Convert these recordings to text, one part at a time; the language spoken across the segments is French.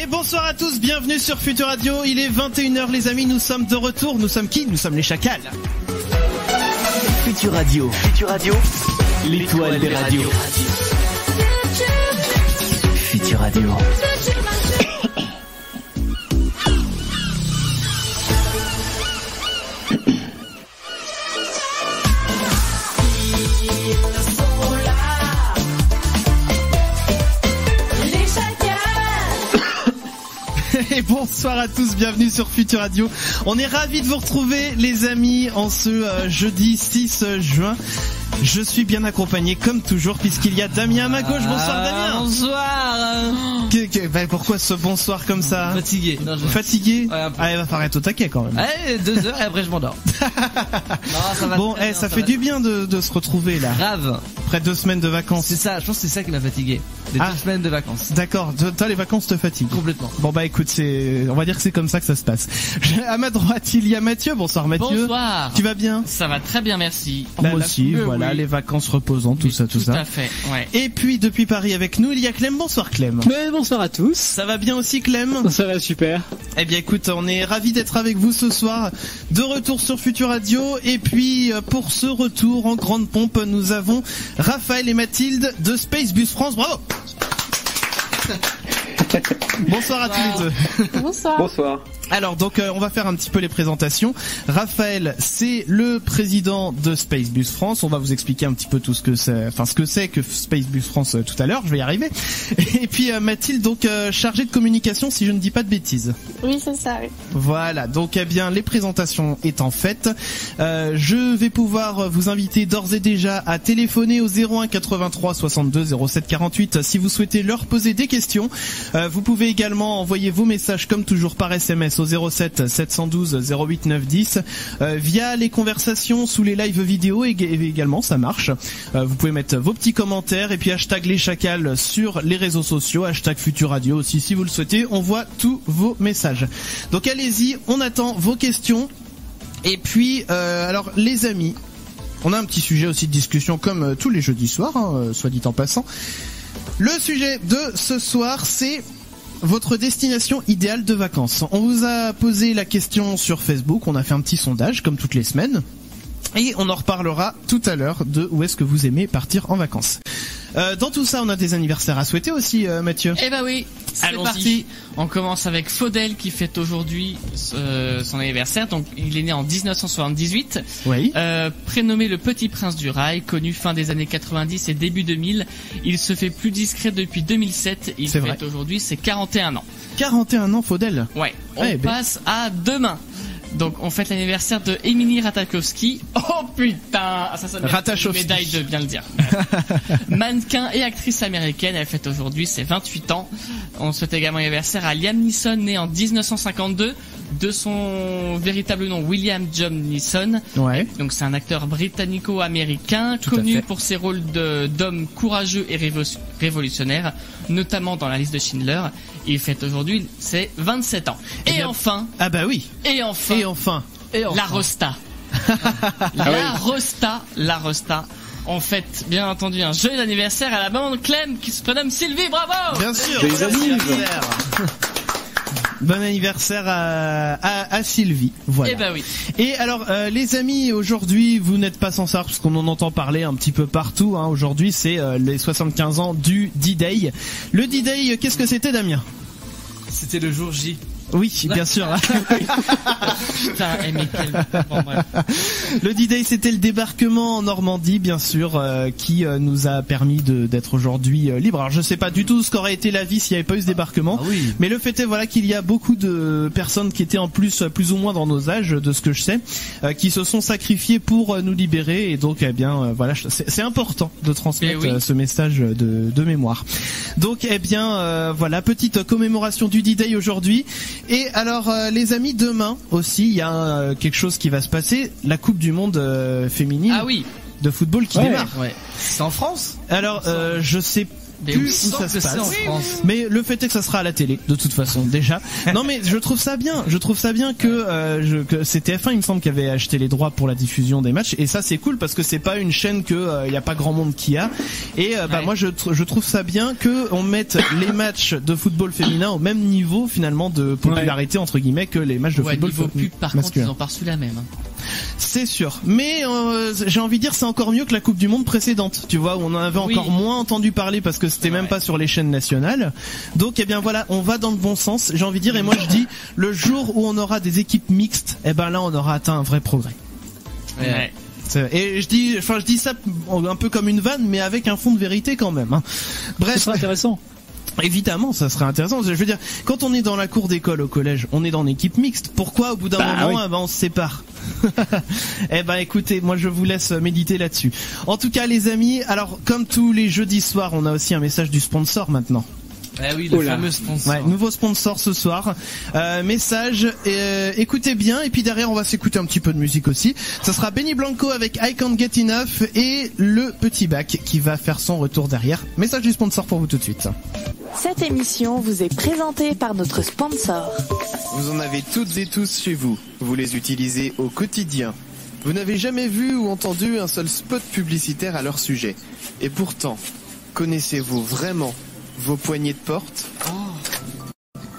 Bonsoir à tous, bienvenue sur Futur Radio. Il est 21h les amis, nous sommes de retour. Nous sommes qui ? Nous sommes les Chacals. Futur Radio, l'étoile des radios. Futur Radio. Et bonsoir à tous, bienvenue sur Futur Radio. On est ravis de vous retrouver les amis en ce jeudi 6 juin. Je suis bien accompagné comme toujours puisqu'il y a Damien à ma gauche. Bonsoir Damien. Bonsoir. Pourquoi ce bonsoir comme ça ? Fatigué. Fatigué ? Ouais, il va falloir être au taquet quand même. Allez, 2 heures et après je m'endors. Non, ça va bon, bien, ça fait du bien de se retrouver là. Grave. Après 2 semaines de vacances. C'est ça, je pense que c'est ça qui m'a fatigué. Les 2 semaines de vacances. D'accord, toi les vacances te fatiguent. Complètement. Bon bah écoute, on va dire que c'est comme ça que ça se passe. À ma droite, il y a Mathieu. Bonsoir Mathieu. Bonsoir. Tu vas bien ? Ça va très bien, merci. Moi aussi, voilà, oui. Les vacances reposantes, tout ça. Tout à fait, ouais. Et puis depuis Paris avec nous, il y a Clem. Bonsoir Clem. Mais bonsoir à tous. Ça va bien aussi Clem ? Ça va super. Eh bien écoute, on est ravis d'être avec vous ce soir, de retour sur Futur Radio. Et puis pour ce retour en grande pompe, nous avons Raphaël et Mathilde de Space Bus France. Bravo. Bonsoir à tous les deux. Bonsoir. Alors donc on va faire un petit peu les présentations. Raphaël, c'est le président de Space Bus France. On va vous expliquer un petit peu tout ce que c'est que Space Bus France tout à l'heure, je vais y arriver. Et puis Mathilde, donc chargée de communication si je ne dis pas de bêtises. Oui, c'est ça, oui. Voilà, donc eh bien les présentations étant faites, je vais pouvoir vous inviter d'ores et déjà à téléphoner au 01 83 62 07 48 si vous souhaitez leur poser des questions. Vous pouvez également envoyer vos messages comme toujours par SMS au 07 712 08 910 via les conversations sous les lives vidéo également, ça marche. Vous pouvez mettre vos petits commentaires et puis hashtag les chacals sur les réseaux sociaux, hashtag Futur Radio aussi si vous le souhaitez, on voit tous vos messages. Donc allez-y, on attend vos questions. Et puis alors les amis, on a un petit sujet aussi de discussion comme tous les jeudis soirs, soit dit en passant. Le sujet de ce soir, c'est votre destination idéale de vacances. On vous a posé la question sur Facebook, on a fait un petit sondage comme toutes les semaines et on en reparlera tout à l'heure de où est-ce que vous aimez partir en vacances. Dans tout ça, on a des anniversaires à souhaiter aussi, Mathieu. Eh ben oui, c'est parti. On commence avec Faudel qui fête aujourd'hui son anniversaire. Donc il est né en 1978. Oui. Prénommé le Petit Prince du Rail, connu fin des années 90 et début 2000. Il se fait plus discret depuis 2007. Il fête aujourd'hui ses 41 ans. 41 ans, Faudel. Ouais. On passe à demain. Donc on fête l'anniversaire de Emily Ratajkowski. Oh putain, ça une médaille de bien le dire. Mannequin et actrice américaine, elle fête aujourd'hui ses 28 ans. On souhaite également l'anniversaire à Liam Neeson, né en 1952, de son véritable nom William John Neeson. Ouais. Donc c'est un acteur britannico-américain connu pour ses rôles d'homme courageux et révolutionnaire, notamment dans La Liste de Schindler. Il fête aujourd'hui ses 27 ans. Et enfin. Ah bah oui. Et enfin. La Rosta. La Rosta. On fête, bien entendu, un joyeux anniversaire à la maman de Clem qui se prénomme Sylvie. Bravo. Bien sûr. Joyeux anniversaire. Bon anniversaire à Sylvie. Voilà. Eh ben oui. Et alors les amis, aujourd'hui vous n'êtes pas sans savoir parce qu'on en entend parler un petit peu partout. Aujourd'hui c'est les 75 ans du D-Day. Le D-Day, qu'est-ce que c'était, Damien ? C'était le jour J. Oui, bien sûr. Putain, bon, bref. Le D-Day, c'était le débarquement en Normandie, bien sûr, qui nous a permis d'être aujourd'hui libre. Alors, je sais pas du tout ce qu'aurait été la vie s'il n'y avait pas eu ce débarquement. Ah oui. Mais le fait est, voilà, qu'il y a beaucoup de personnes qui étaient en plus ou moins dans nos âges, de ce que je sais, qui se sont sacrifiées pour nous libérer. Et donc, eh bien, voilà, c'est important de transmettre ce message de mémoire. Donc, eh bien, voilà, petite commémoration du D-Day aujourd'hui. Et alors les amis, demain aussi il y a quelque chose qui va se passer, la Coupe du Monde féminine de football qui démarre. Ouais. C'est en France ? Alors je sais plus où ça se passe. Mais le fait est que ça sera à la télé, de toute façon, déjà. Non, mais je trouve ça bien que c'est TF1, il me semble, qui avait acheté les droits pour la diffusion des matchs, et ça c'est cool parce que c'est pas une chaîne que y a pas grand monde qui a. Et moi je trouve ça bien que on mette les matchs de football féminin au même niveau finalement de popularité entre guillemets que les matchs de football masculin. Par contre, ils ont pas reçu la même. C'est sûr, mais j'ai envie de dire c'est encore mieux que la Coupe du Monde précédente, tu vois, où on en avait encore moins entendu parler parce que c'était même pas sur les chaînes nationales. Donc bien voilà, on va dans le bon sens, j'ai envie de dire, et moi je dis le jour où on aura des équipes mixtes, là on aura atteint un vrai progrès. Ouais. Et je dis ça un peu comme une vanne, mais avec un fond de vérité quand même. Hein. Bref, c'est intéressant. Évidemment, ça serait intéressant. Je veux dire, quand on est dans la cour d'école au collège, on est dans une équipe mixte. Pourquoi au bout d'un moment, on se sépare? Écoutez, moi je vous laisse méditer là-dessus. En tout cas, les amis, alors comme tous les jeudis soirs, on a aussi un message du sponsor maintenant. Oui, le fameux sponsor. Nouveau sponsor ce soir. Message, écoutez bien, et puis derrière on va s'écouter un petit peu de musique aussi. Ça sera Benny Blanco avec I Can't Get Enough et le Petit Bac qui va faire son retour derrière. Message du sponsor pour vous tout de suite. Cette émission vous est présentée par notre sponsor. Vous en avez toutes et tous chez vous. Vous les utilisez au quotidien. Vous n'avez jamais vu ou entendu un seul spot publicitaire à leur sujet. Et pourtant, connaissez-vous vraiment vos poignées de porte?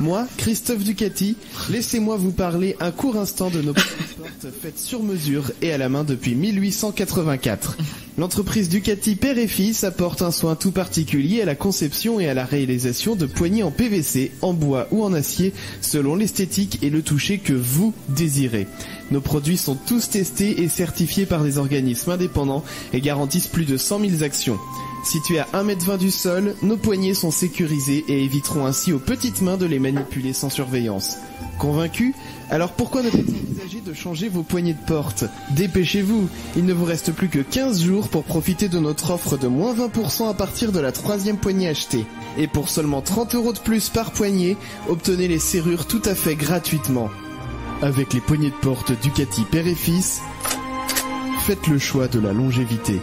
Moi, Christophe Ducati, laissez-moi vous parler un court instant de nos poignées de porte faites sur mesure et à la main depuis 1884. L'entreprise Ducati Père et Fils apporte un soin tout particulier à la conception et à la réalisation de poignées en PVC, en bois ou en acier, selon l'esthétique et le toucher que vous désirez. Nos produits sont tous testés et certifiés par des organismes indépendants et garantissent plus de 100 000 actions. Situés à 1,20 m du sol, nos poignées sont sécurisées et éviteront ainsi aux petites mains de les manipuler sans surveillance. Convaincus? Alors pourquoi ne pas envisager de changer vos poignées de porte? Dépêchez-vous, il ne vous reste plus que 15 jours pour profiter de notre offre de moins 20% à partir de la 3e poignée achetée. Et pour seulement 30 € de plus par poignée, obtenez les serrures tout à fait gratuitement. Avec les poignées de porte Ducati Père et Fils, faites le choix de la longévité.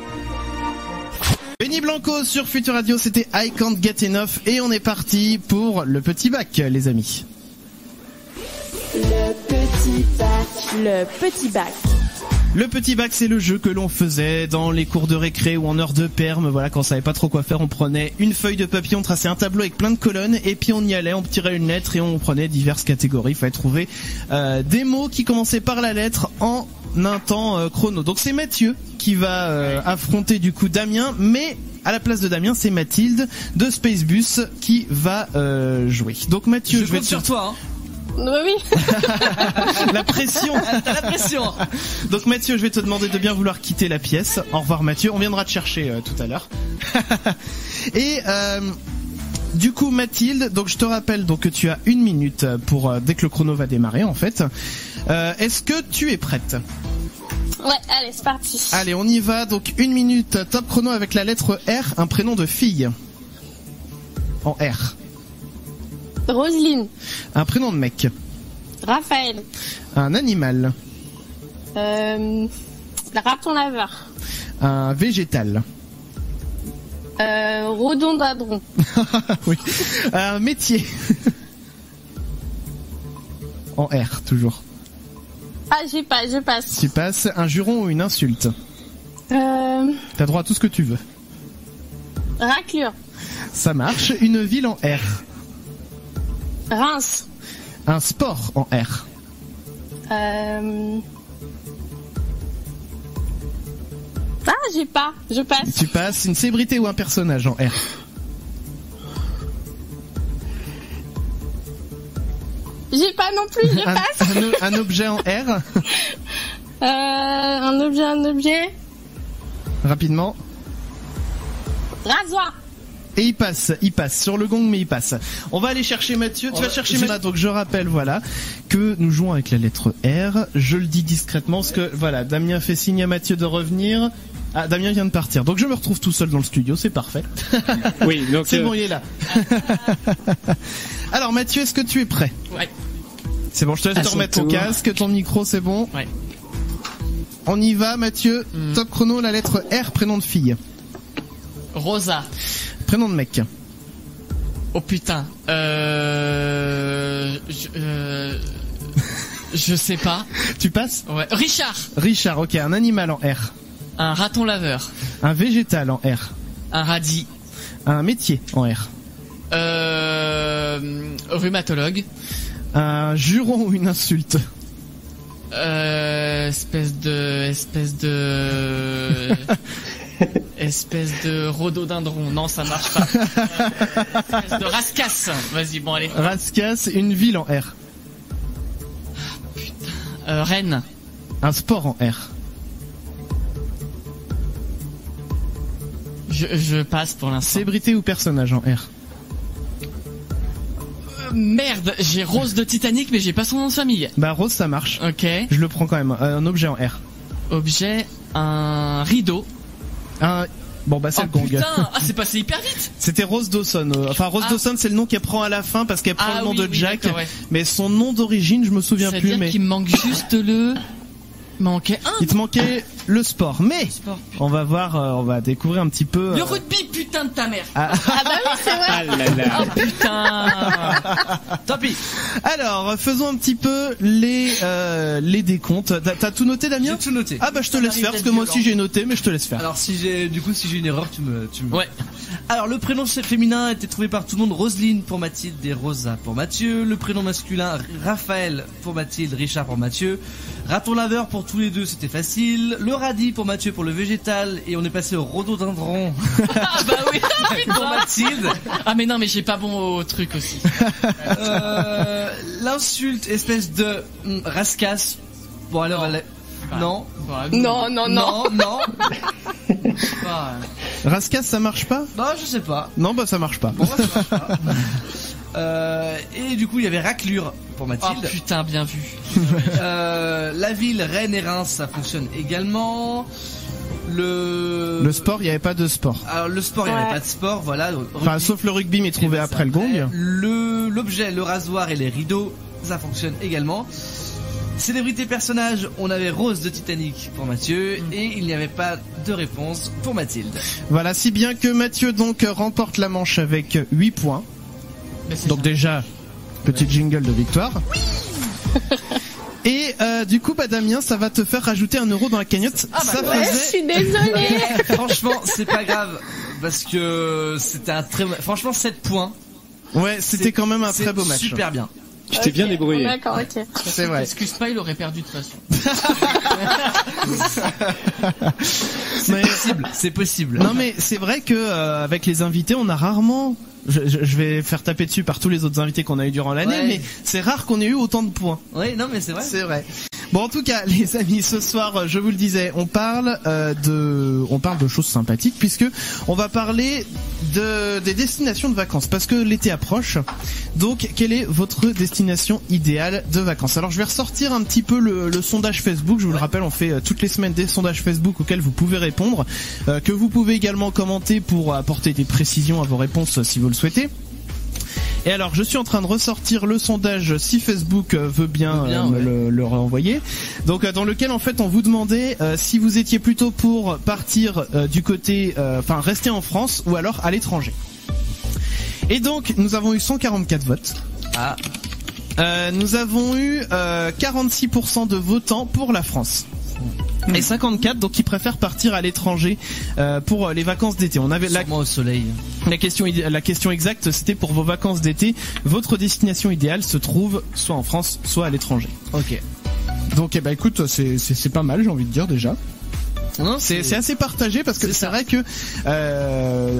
Benny Blanco sur Futur Radio, c'était I Can't Get Enough et on est parti pour le Petit Bac, les amis. Le Petit Bac. Le Petit Bac. Le Petit Bac, c'est le jeu que l'on faisait dans les cours de récré ou en heure de perme. Voilà, quand on savait pas trop quoi faire, on prenait une feuille de papier, on traçait un tableau avec plein de colonnes et puis on y allait, on tirait une lettre et on prenait diverses catégories. Il fallait trouver des mots qui commençaient par la lettre en un temps chrono. Donc c'est Mathieu qui va affronter du coup Damien, mais à la place de Damien, c'est Mathilde de Spacebus qui va jouer. Donc Mathieu, je compte sur toi. Hein. Oui. La pression. La pression. Donc Mathieu, je vais te demander de bien vouloir quitter la pièce. Au revoir Mathieu, on viendra te chercher tout à l'heure. Et du coup Mathilde, donc je te rappelle donc que tu as 1 minute pour dès que le chrono va démarrer en fait. Est-ce que tu es prête? Ouais, allez, c'est parti. Allez, on y va. Donc 1 minute, top chrono avec la lettre R, un prénom de fille. En R. Roselyne. Un prénom de mec. Raphaël. Un animal. Raton laveur. Un végétal. Rhododendron. Oui. Un métier. En R, toujours. Ah, je passe. Tu passes. Un juron ou une insulte. T'as droit à tout ce que tu veux. Raclure. Ça marche. Une ville en R. Reims. Un sport en R. Ah, je passe. Tu passes. Une célébrité ou un personnage en R. J'ai pas non plus, je passe. Un objet en R. Un objet. Rapidement. Rasoir. Et il passe sur le gong, mais il passe. On va aller chercher Mathieu. Tu vas chercher Mathieu. Donc je rappelle, voilà, que nous jouons avec la lettre R. Je le dis discrètement, parce que voilà, Damien fait signe à Mathieu de revenir. Ah, Damien vient de partir. Donc je me retrouve tout seul dans le studio, c'est parfait. Oui, donc c'est bon, il est là. Alors Mathieu, est-ce que tu es prêt? Ouais. C'est bon, je te laisse te remettre ton casque, ton micro, c'est bon? Ouais. On y va, Mathieu. Top chrono, la lettre R, prénom de fille. Rosa. Prénom de mec. Oh putain. Je sais pas. Tu passes? Ouais. Richard. Richard, ok. Un animal en R. Un raton laveur. Un végétal en R. Un radis. Un métier en R. Rhumatologue. Un juron ou une insulte. Espèce de rhododendron. Non, ça marche pas. Espèce de rascasse. Vas-y, bon, allez. Rascasse, une ville en R. Putain. Rennes. Un sport en R. Je passe pour l'instant. Célébrité ou personnage en R. Merde, j'ai Rose de Titanic, mais j'ai pas son nom de famille. Bah Rose, ça marche. Ok. Je le prends quand même. Un objet en R. Objet, un rideau. Bon bah c'est le gong. Putain, c'est passé hyper vite. C'était Rose Dawson. Enfin Rose Dawson, c'est le nom qu'elle prend à la fin parce qu'elle prend le nom de Jack. Ouais. Mais son nom d'origine, je me souviens plus. C'est-à-dire qu'il me manque juste le. Il te manquait le sport, mais on va voir, on va découvrir un petit peu. Le rugby, putain de ta mère. Ah bah oui, c'est vrai. Ah là là. Oh putain. Tant pis. Alors, faisons un petit peu les décomptes. T'as tout noté, Damien? J'ai tout noté. Ah bah je te laisse faire parce que moi aussi j'ai noté, mais je te laisse faire. Alors si j'ai une erreur, tu me. Ouais. Alors le prénom féminin a été trouvé par tout le monde. Roselyne pour Mathilde et Rosa pour Mathieu. Le prénom masculin Raphaël pour Mathilde, Richard pour Mathieu. Raton laveur pour tous les deux, c'était facile. Le radis pour Mathieu pour le végétal. Et on est passé au rhododendron. Ah bah oui, pour Mathilde. Ah mais non, mais j'ai pas bon au truc aussi. L'insulte, espèce de rascasse. Bon alors, non. Non. Rascasse, ça marche pas? Bah je sais pas. Non bah ça marche pas. Bon, bah, ça marche pas. Et du coup il y avait raclure pour Mathilde. Oh putain, bien vu. La ville, Rennes et Reims, ça fonctionne également. Le sport, il n'y avait pas de sport. Alors le sport, il n'y avait pas de sport, voilà. Enfin, sauf le rugby, mais trouvé après le gong. L'objet, le rasoir et les rideaux, ça fonctionne également. Célébrité personnage, on avait Rose de Titanic pour Mathieu et il n'y avait pas de réponse pour Mathilde. Voilà, si bien que Mathieu donc remporte la manche avec 8 points. Donc déjà, petit jingle de victoire. Oui. Et du coup, bah Damien, ça va te faire rajouter 1 euro dans la cagnotte. Ah bah ça faisait... je suis désolée. Franchement, c'est pas grave parce que c'était un très... Franchement, 7 points. Ouais, c'était quand même un très beau match. Super bien. Tu t'es bien débrouillé. D'accord, ok. C'est vrai. Excuse pas, il aurait perdu de toute façon. C'est possible. Non mais c'est vrai que avec les invités, on a rarement. Je vais faire taper dessus par tous les autres invités qu'on a eu durant l'année, mais c'est rare qu'on ait eu autant de points. Oui, non mais c'est vrai. C'est vrai. Bon, en tout cas, les amis, ce soir, je vous le disais, on parle de choses sympathiques puisque on va parler des destinations de vacances parce que l'été approche. Donc, quelle est votre destination idéale de vacances? Alors, je vais ressortir un petit peu le sondage Facebook. Je vous le rappelle, on fait toutes les semaines des sondages Facebook auxquels vous pouvez répondre, que vous pouvez également commenter pour apporter des précisions à vos réponses si vous le souhaitez. Et alors, je suis en train de ressortir le sondage si Facebook veut bien le renvoyer. Donc, dans lequel en fait on vous demandait si vous étiez plutôt pour partir du côté, rester en France ou alors à l'étranger. Et donc, nous avons eu 144 votes. Ah. Nous avons eu 46% de votants pour la France. Et 54 donc qui préfèrent partir à l'étranger pour les vacances d'été. On avait au soleil. La question exacte, c'était pour vos vacances d'été. Votre destination idéale se trouve soit en France, soit à l'étranger. Ok. Donc écoute, c'est pas mal, j'ai envie de dire déjà. Non, c'est assez partagé parce que c'est vrai que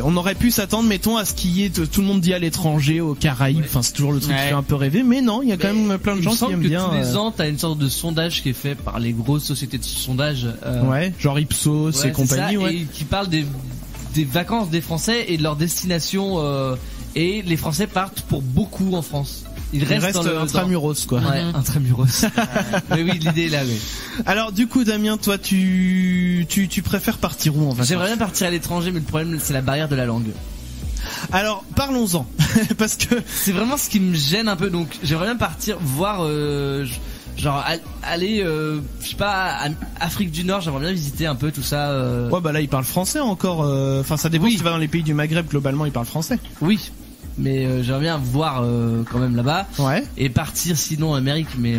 on aurait pu s'attendre, mettons, à ce qu'il y ait tout le monde dit à l'étranger, aux Caraïbes. Enfin, c'est toujours le truc qui fait un peu rêver, mais non, il y a quand même plein de gens qui aiment bien. Tous les ans, t'as une sorte de sondage qui est fait par les grosses sociétés de sondage. Genre Ipsos et compagnie, et qui parle des vacances des Français et de leur destination. Et les Français partent pour beaucoup en France. Il reste intramuros, quoi. Ouais, intramuros. Mais oui, l'idée est là, oui. Alors, du coup, Damien, toi, tu préfères partir où en vacances? J'aimerais bien partir à l'étranger, mais le problème, c'est la barrière de la langue. Alors, parlons-en. Parce que c'est vraiment ce qui me gêne un peu. Donc, j'aimerais bien partir voir, Genre aller, je sais pas, Afrique du Nord, j'aimerais bien visiter un peu tout ça. Ouais, bah là ils parlent français encore. Enfin, ça dépend si tu vas dans les pays du Maghreb, globalement ils parlent français. Oui. Mais j'aimerais bien voir quand même là-bas. Ouais. Et partir sinon en Amérique, mais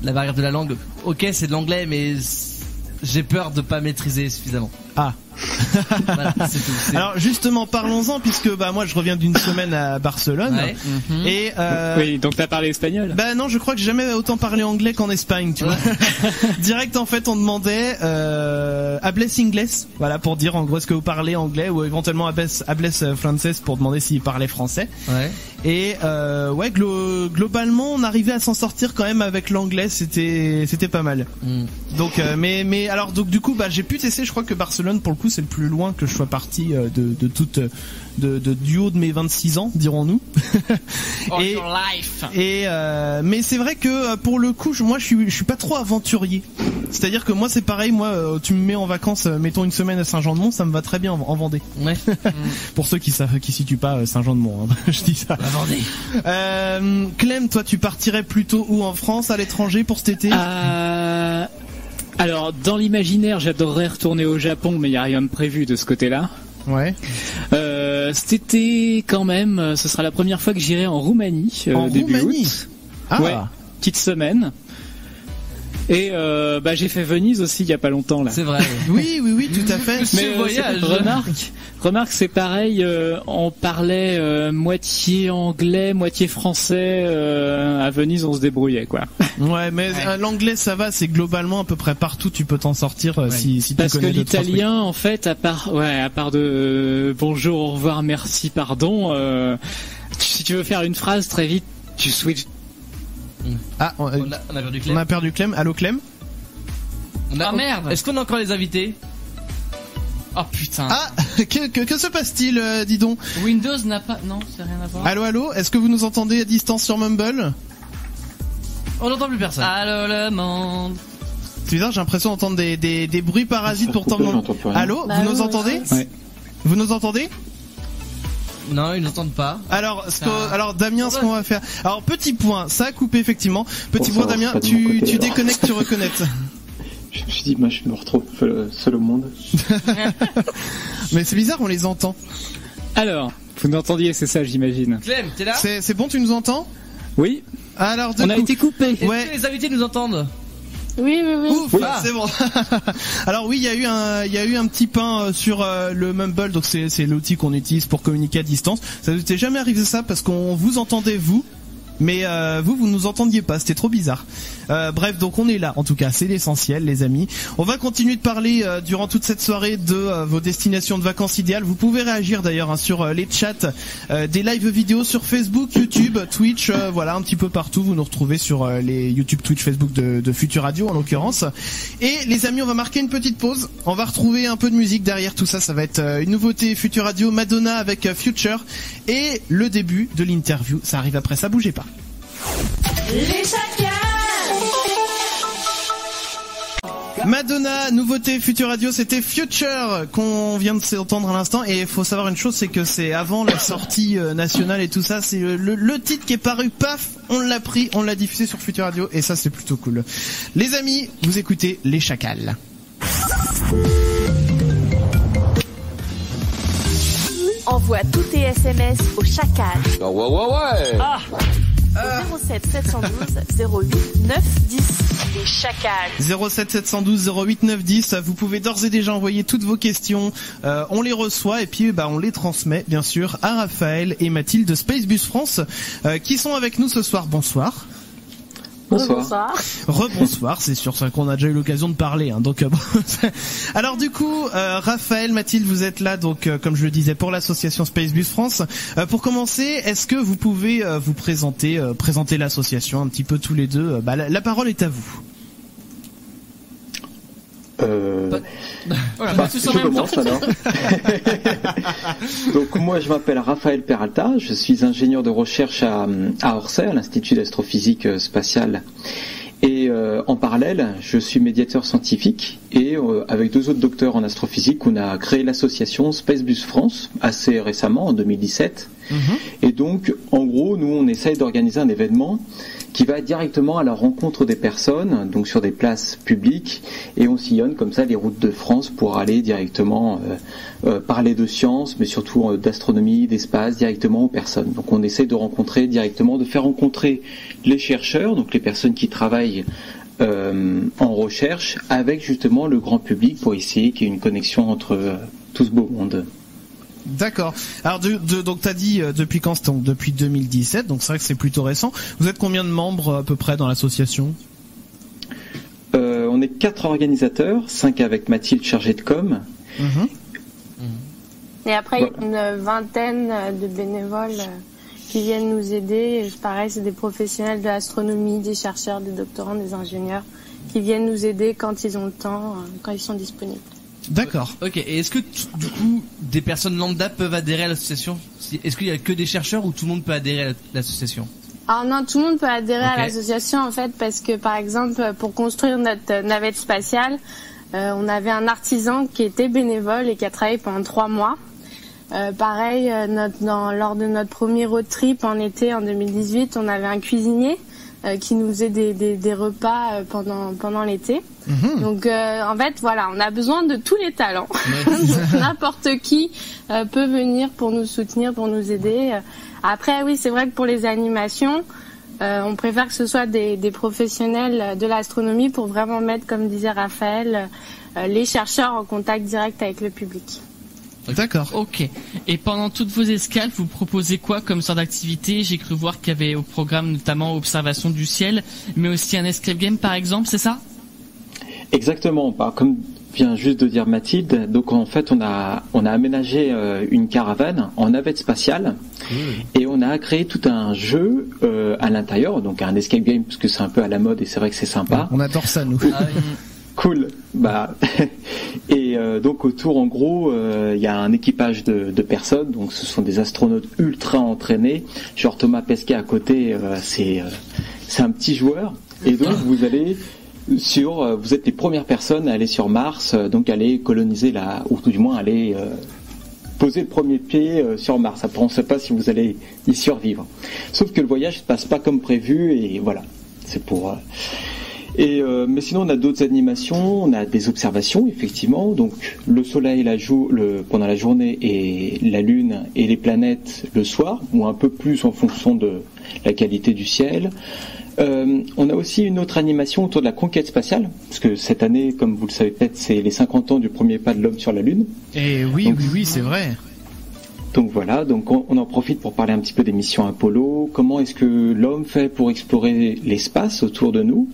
la barrière de la langue, ok, c'est de l'anglais, mais j'ai peur de pas maîtriser suffisamment. Ah. Voilà, c'est tout. Alors justement, parlons-en, puisque bah moi je reviens d'une semaine à Barcelone. Ouais. Et oui, donc t'as parlé espagnol. Bah non, je crois que j'ai jamais autant parlé anglais qu'en Espagne, tu vois. Direct en fait, on demandait hables inglés, voilà, pour dire en gros est-ce que vous parlez anglais, ou éventuellement hables francés pour demander s'ils parlaient français. Ouais. Et ouais, globalement, on arrivait à s'en sortir quand même avec l'anglais, c'était pas mal. Donc mais alors donc du coup bah j'ai pu tester, je crois que Barcelone pour le coup c'est le plus loin que je sois parti de toute du haut de mes 26 ans, dirons-nous. Mais c'est vrai que pour le coup moi je suis pas trop aventurier. C'est-à-dire que moi c'est pareil, moi tu me mets en vacances, mettons une semaine à Saint-Jean-de-Mont, ça me va très bien en Vendée. Ouais. Pour ceux qui situent pas Saint-Jean-de-Mont, hein, je dis ça. La Vendée. Clem, toi tu partirais plutôt où, en France, à l'étranger pour cet été? Alors dans l'imaginaire j'adorerais retourner au Japon, mais il n'y a rien de prévu de ce côté-là. Ouais. Cet été quand même, ce sera la première fois que j'irai en Roumanie, début août. Ah. Ouais, petite semaine. Et bah j'ai fait Venise aussi il y a pas longtemps là. C'est vrai. Oui, tout à fait. Mais voyage. Remarque, c'est pareil. On parlait moitié anglais, moitié français. À Venise, on se débrouillait quoi. Ouais, mais l'anglais ça va, c'est globalement à peu près partout tu peux t'en sortir si tu parce connais. Parce que l'italien en fait, à part de bonjour, au revoir, merci, pardon. Si tu veux faire une phrase très vite, tu switches. Ah, on a perdu Clem. On a perdu Clem. Allô Clem. Merde. Est-ce qu'on a encore les invités? Oh putain. Ah, que se passe-t-il, dis donc? Windows n'a pas... Non, c'est rien à voir. Allô, est-ce que vous nous entendez à distance sur Mumble? On n'entend plus personne. Allô le monde. C'est bizarre, j'ai l'impression d'entendre des bruits parasites pourtant. Allô, vous nous entendez? Ouais. Vous nous entendez? Non, ils n'entendent pas. Alors Damien, ce qu'on va faire. Alors petit point, ça a coupé effectivement. Petit point Damien, tu déconnectes, tu reconnectes. Je me suis dit, moi je me retrouve seul au monde. Mais c'est bizarre, on les entend. Alors, vous nous entendiez, c'est ça j'imagine. Clem, t'es là? C'est bon, tu nous entends? Oui. Alors on a été coupé. Est-ce que les invités nous entendent? Oui. Ouf, oui. C'est bon. Alors oui, il y a eu un petit pain sur le Mumble, donc c'est l'outil qu'on utilise pour communiquer à distance. Ça vous était jamais arrivé ça parce qu'on vous entendait vous, mais vous nous entendiez pas, c'était trop bizarre. Bref, donc on est là, en tout cas, c'est l'essentiel, les amis. On va continuer de parler durant toute cette soirée de vos destinations de vacances idéales. Vous pouvez réagir d'ailleurs sur les chats, des live vidéos sur Facebook, YouTube, Twitch, voilà, un petit peu partout. Vous nous retrouvez sur les YouTube, Twitch, Facebook de Futur Radio en l'occurrence. Et les amis, on va marquer une petite pause. On va retrouver un peu de musique derrière tout ça. Ça va être une nouveauté Futur Radio, Madonna avec Future, et le début de l'interview. Ça arrive après ça, bougez pas. Les chacals. Madonna, nouveauté Futur Radio, c'était Future qu'on vient de s'entendre à l'instant, et il faut savoir une chose, c'est que c'est avant la sortie nationale et tout ça, c'est le titre qui est paru, paf, on l'a pris, on l'a diffusé sur Futur Radio, et ça c'est plutôt cool. Les amis, vous écoutez Les Chacals. Envoie tous tes SMS au Chacal. Ouais. Ah. 07 712 08 9 10. Les Chacals. 07 712 08 9 10. Vous pouvez d'ores et déjà envoyer toutes vos questions. On les reçoit et puis on les transmet bien sûr à Raphaël et Mathilde de Spacebus France qui sont avec nous ce soir. Bonsoir. Bonsoir. Rebonsoir, c'est sûr, ça qu'on a déjà eu l'occasion de parler. Hein, donc, bon. Alors du coup, Raphaël, Mathilde, vous êtes là, donc comme je le disais, pour l'association Spacebus France. Pour commencer, est-ce que vous pouvez vous présenter l'association un petit peu tous les deux? La parole est à vous. Voilà, je commence alors. Donc moi je m'appelle Raphaël Peralta, je suis ingénieur de recherche à Orsay, à l'Institut d'astrophysique spatiale, et en parallèle je suis médiateur scientifique, et avec deux autres docteurs en astrophysique on a créé l'association Spacebus France assez récemment, en 2017, Et donc, en gros, nous, on essaye d'organiser un événement qui va directement à la rencontre des personnes, donc sur des places publiques, et on sillonne comme ça les routes de France pour aller directement parler de sciences, mais surtout d'astronomie, d'espace, directement aux personnes. Donc on essaie de rencontrer directement, de faire rencontrer les chercheurs, donc les personnes qui travaillent en recherche, avec justement le grand public pour essayer qu'il y ait une connexion entre tout ce beau monde. D'accord. Alors donc t'as dit depuis quand? Donc depuis 2017, donc c'est vrai que c'est plutôt récent. Vous êtes combien de membres à peu près dans l'association? On est 4 organisateurs, 5 avec Mathilde chargée de com. Et après il y a une vingtaine de bénévoles qui viennent nous aider. Pareil, c'est des professionnels de l'astronomie, des chercheurs, des doctorants, des ingénieurs qui viennent nous aider quand ils ont le temps, quand ils sont disponibles. D'accord. Ok, et est-ce que du coup des personnes lambda peuvent adhérer à l'association? Est-ce qu'il y a que des chercheurs ou tout le monde peut adhérer à l'association? Alors non, tout le monde peut adhérer à l'association en fait, parce que par exemple pour construire notre navette spatiale, on avait un artisan qui était bénévole et qui a travaillé pendant 3 mois. Pareil, lors de notre premier road trip en été en 2018, on avait un cuisinier qui nous faisait des repas pendant l'été. Donc en fait voilà, on a besoin de tous les talents. N'importe qui peut venir pour nous soutenir, pour nous aider. Après oui, c'est vrai que pour les animations, on préfère que ce soit des professionnels de l'astronomie pour vraiment mettre, comme disait Raphaël, les chercheurs en contact direct avec le public. D'accord. Ok. Et pendant toutes vos escales, vous proposez quoi comme sorte d'activité? J'ai cru voir qu'il y avait au programme notamment observation du ciel, mais aussi un escape game par exemple, c'est ça? Exactement. Comme vient juste de dire Mathilde, donc en fait on a aménagé une caravane en navette spatiale et on a créé tout un jeu à l'intérieur, donc un escape game parce que c'est un peu à la mode et c'est vrai que c'est sympa. On adore ça nous. Cool. Et donc autour, en gros, il y a un équipage de personnes. Donc ce sont des astronautes ultra entraînés. Genre Thomas Pesquet à côté, c'est un petit joueur. Et donc vous allez vous êtes les premières personnes à aller sur Mars, donc aller coloniser ou tout du moins aller poser le premier pied sur Mars. Après, on ne sait pas si vous allez y survivre. Sauf que le voyage ne se passe pas comme prévu et voilà. C'est pour. Mais sinon, on a d'autres animations, on a des observations, effectivement. Donc, le soleil pendant la journée et la lune et les planètes le soir, ou un peu plus en fonction de la qualité du ciel. On a aussi une autre animation autour de la conquête spatiale, parce que cette année, comme vous le savez peut-être, c'est les 50 ans du premier pas de l'homme sur la Lune. Et oui, c'est vrai. Donc voilà, donc on en profite pour parler un petit peu des missions Apollo, comment est-ce que l'homme fait pour explorer l'espace autour de nous.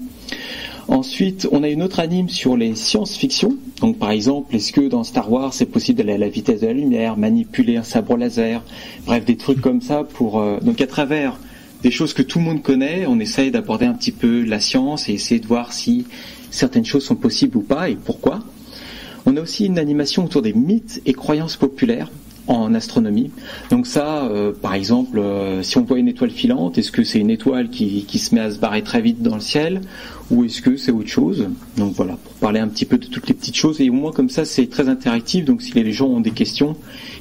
Ensuite, on a une autre anime sur les science-fiction. Donc par exemple, est-ce que dans Star Wars, c'est possible d'aller à la vitesse de la lumière, manipuler un sabre laser, bref, des trucs comme ça donc à travers des choses que tout le monde connaît, on essaye d'aborder un petit peu la science et essayer de voir si certaines choses sont possibles ou pas et pourquoi. On a aussi une animation autour des mythes et croyances populaires en astronomie. Donc ça, par exemple, si on voit une étoile filante, est-ce que c'est une étoile qui se met à se barrer très vite dans le ciel ou est-ce que c'est autre chose? Donc voilà, pour parler un petit peu de toutes les petites choses et au moins comme ça c'est très interactif, donc si les gens ont des questions,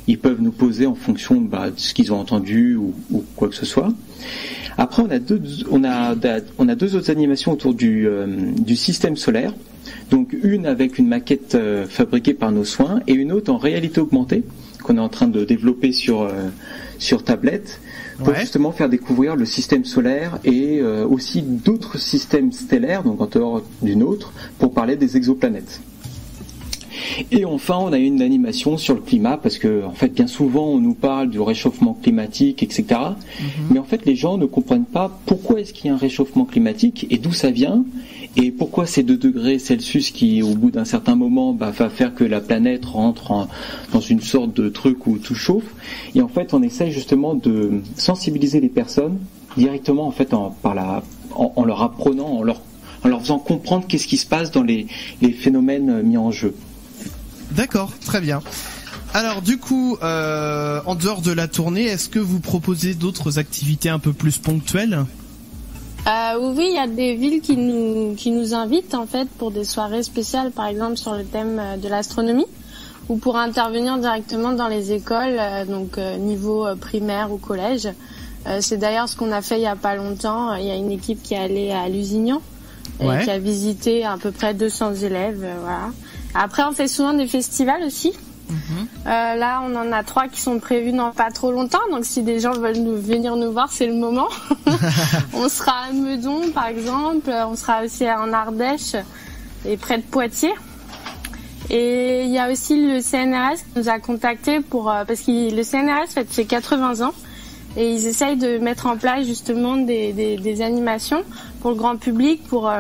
ils peuvent nous poser en fonction de ce qu'ils ont entendu ou quoi que ce soit. Après on a deux autres animations autour du système solaire. Donc une avec une maquette fabriquée par nos soins et une autre en réalité augmentée qu'on est en train de développer sur tablette pour justement faire découvrir le système solaire et aussi d'autres systèmes stellaires, donc en dehors d'une autre, pour parler des exoplanètes. Et enfin, on a une animation sur le climat parce que, en fait, bien souvent, on nous parle du réchauffement climatique, etc. Mais en fait, les gens ne comprennent pas pourquoi est-ce qu'il y a un réchauffement climatique et d'où ça vient et pourquoi ces 2 degrés Celsius qui, au bout d'un certain moment, va faire que la planète rentre dans une sorte de truc où tout chauffe. Et en fait, on essaie justement de sensibiliser les personnes directement, en fait, en leur apprenant, en leur faisant comprendre qu'est-ce qui se passe dans les phénomènes mis en jeu. D'accord, très bien. Alors du coup, en dehors de la tournée, est-ce que vous proposez d'autres activités un peu plus ponctuelles? Oui, il y a des villes qui nous invitent en fait pour des soirées spéciales, par exemple sur le thème de l'astronomie. ou pour intervenir directement dans les écoles, donc niveau primaire ou collège. C'est d'ailleurs ce qu'on a fait il y a pas longtemps. Il y a une équipe qui est allée à Lusignan et qui a visité à peu près 200 élèves. Voilà. Après, on fait souvent des festivals aussi. Là, on en a 3 qui sont prévus dans pas trop longtemps. Donc, si des gens veulent venir nous voir, c'est le moment. On sera à Meudon, par exemple. On sera aussi en Ardèche et près de Poitiers. Et il y a aussi le CNRS qui nous a contactés parce que le CNRS fête ses 80 ans. Et ils essayent de mettre en place justement des animations pour le grand public, pour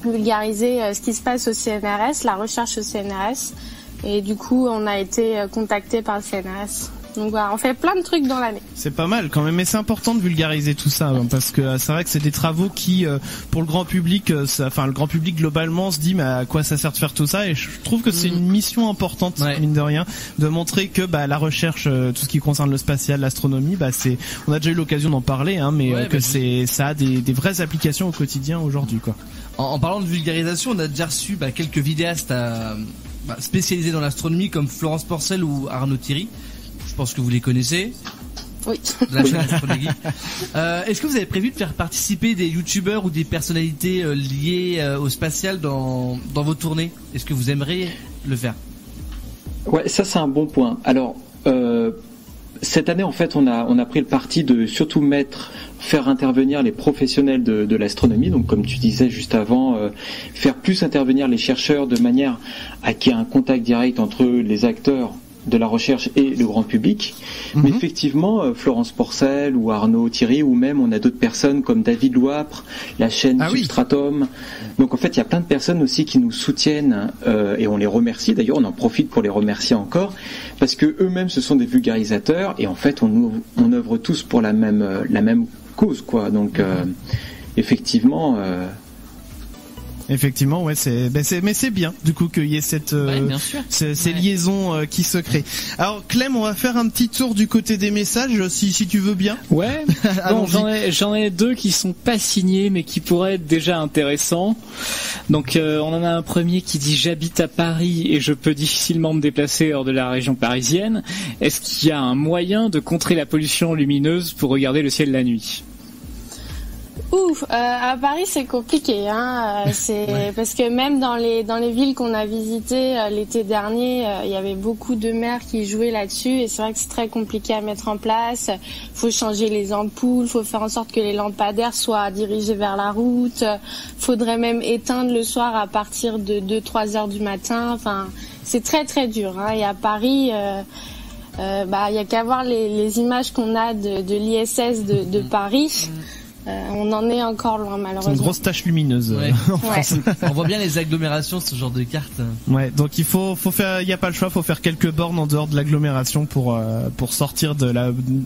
vulgariser ce qui se passe au CNRS, la recherche au CNRS. Et du coup, on a été contacté par le CNRS. Donc voilà, on fait plein de trucs dans l'année. C'est pas mal quand même, mais c'est important de vulgariser tout ça, parce que c'est vrai que c'est des travaux qui, pour le grand public, le grand public globalement se dit mais à quoi ça sert de faire tout ça, et je trouve que c'est une mission importante, mine de rien, de montrer que la recherche, tout ce qui concerne le spatial, l'astronomie, on a déjà eu l'occasion d'en parler, mais que ça a des vraies applications au quotidien aujourd'hui, quoi. En parlant de vulgarisation, on a déjà reçu quelques vidéastes spécialisés dans l'astronomie comme Florence Porcel ou Arnaud Thierry. Je pense que vous les connaissez. Oui. De la chaîne Astronomie. Est-ce que vous avez prévu de faire participer des youtubeurs ou des personnalités liées au spatial dans vos tournées? Est-ce que vous aimeriez le faire? Ouais, ça c'est un bon point. Alors, cette année en fait, on a pris le parti de surtout faire intervenir les professionnels de l'astronomie. Donc, comme tu disais juste avant, faire plus intervenir les chercheurs de manière à qu'il y ait un contact direct entre les acteurs de la recherche et le grand public. Mais effectivement, Florence Porcel ou Arnaud Thierry, ou même on a d'autres personnes comme David Louapre, la chaîne Substratum. Donc en fait, il y a plein de personnes aussi qui nous soutiennent et on les remercie. D'ailleurs, on en profite pour les remercier encore parce que eux-mêmes ce sont des vulgarisateurs et en fait on œuvre tous pour la même cause, quoi. Donc effectivement. Effectivement, mais c'est bien du coup qu'il y ait ces liaisons qui se créent. Alors Clem, on va faire un petit tour du côté des messages, si tu veux bien. Ouais. Bon, j'en ai 2 qui sont pas signés mais qui pourraient être déjà intéressants. Donc on en a un premier qui dit: j'habite à Paris et je peux difficilement me déplacer hors de la région parisienne. Est-ce qu'il y a un moyen de contrer la pollution lumineuse pour regarder le ciel la nuit? À Paris c'est compliqué, parce que même dans les villes qu'on a visitées l'été dernier, il y avait beaucoup de maires qui jouaient là-dessus et c'est vrai que c'est très compliqué à mettre en place. Faut changer les ampoules, faut faire en sorte que les lampadaires soient dirigés vers la route. Faudrait même éteindre le soir à partir de 2-3 heures du matin. Enfin, c'est très très dur. Et à Paris, il y a qu'à voir les images qu'on a de l'ISS de Paris. On en est encore loin, malheureusement. C'est une grosse tache lumineuse. En France. On voit bien les agglomérations, ce genre de carte. Ouais, donc il faut faire, il y a pas le choix, faut faire quelques bornes en dehors de l'agglomération pour sortir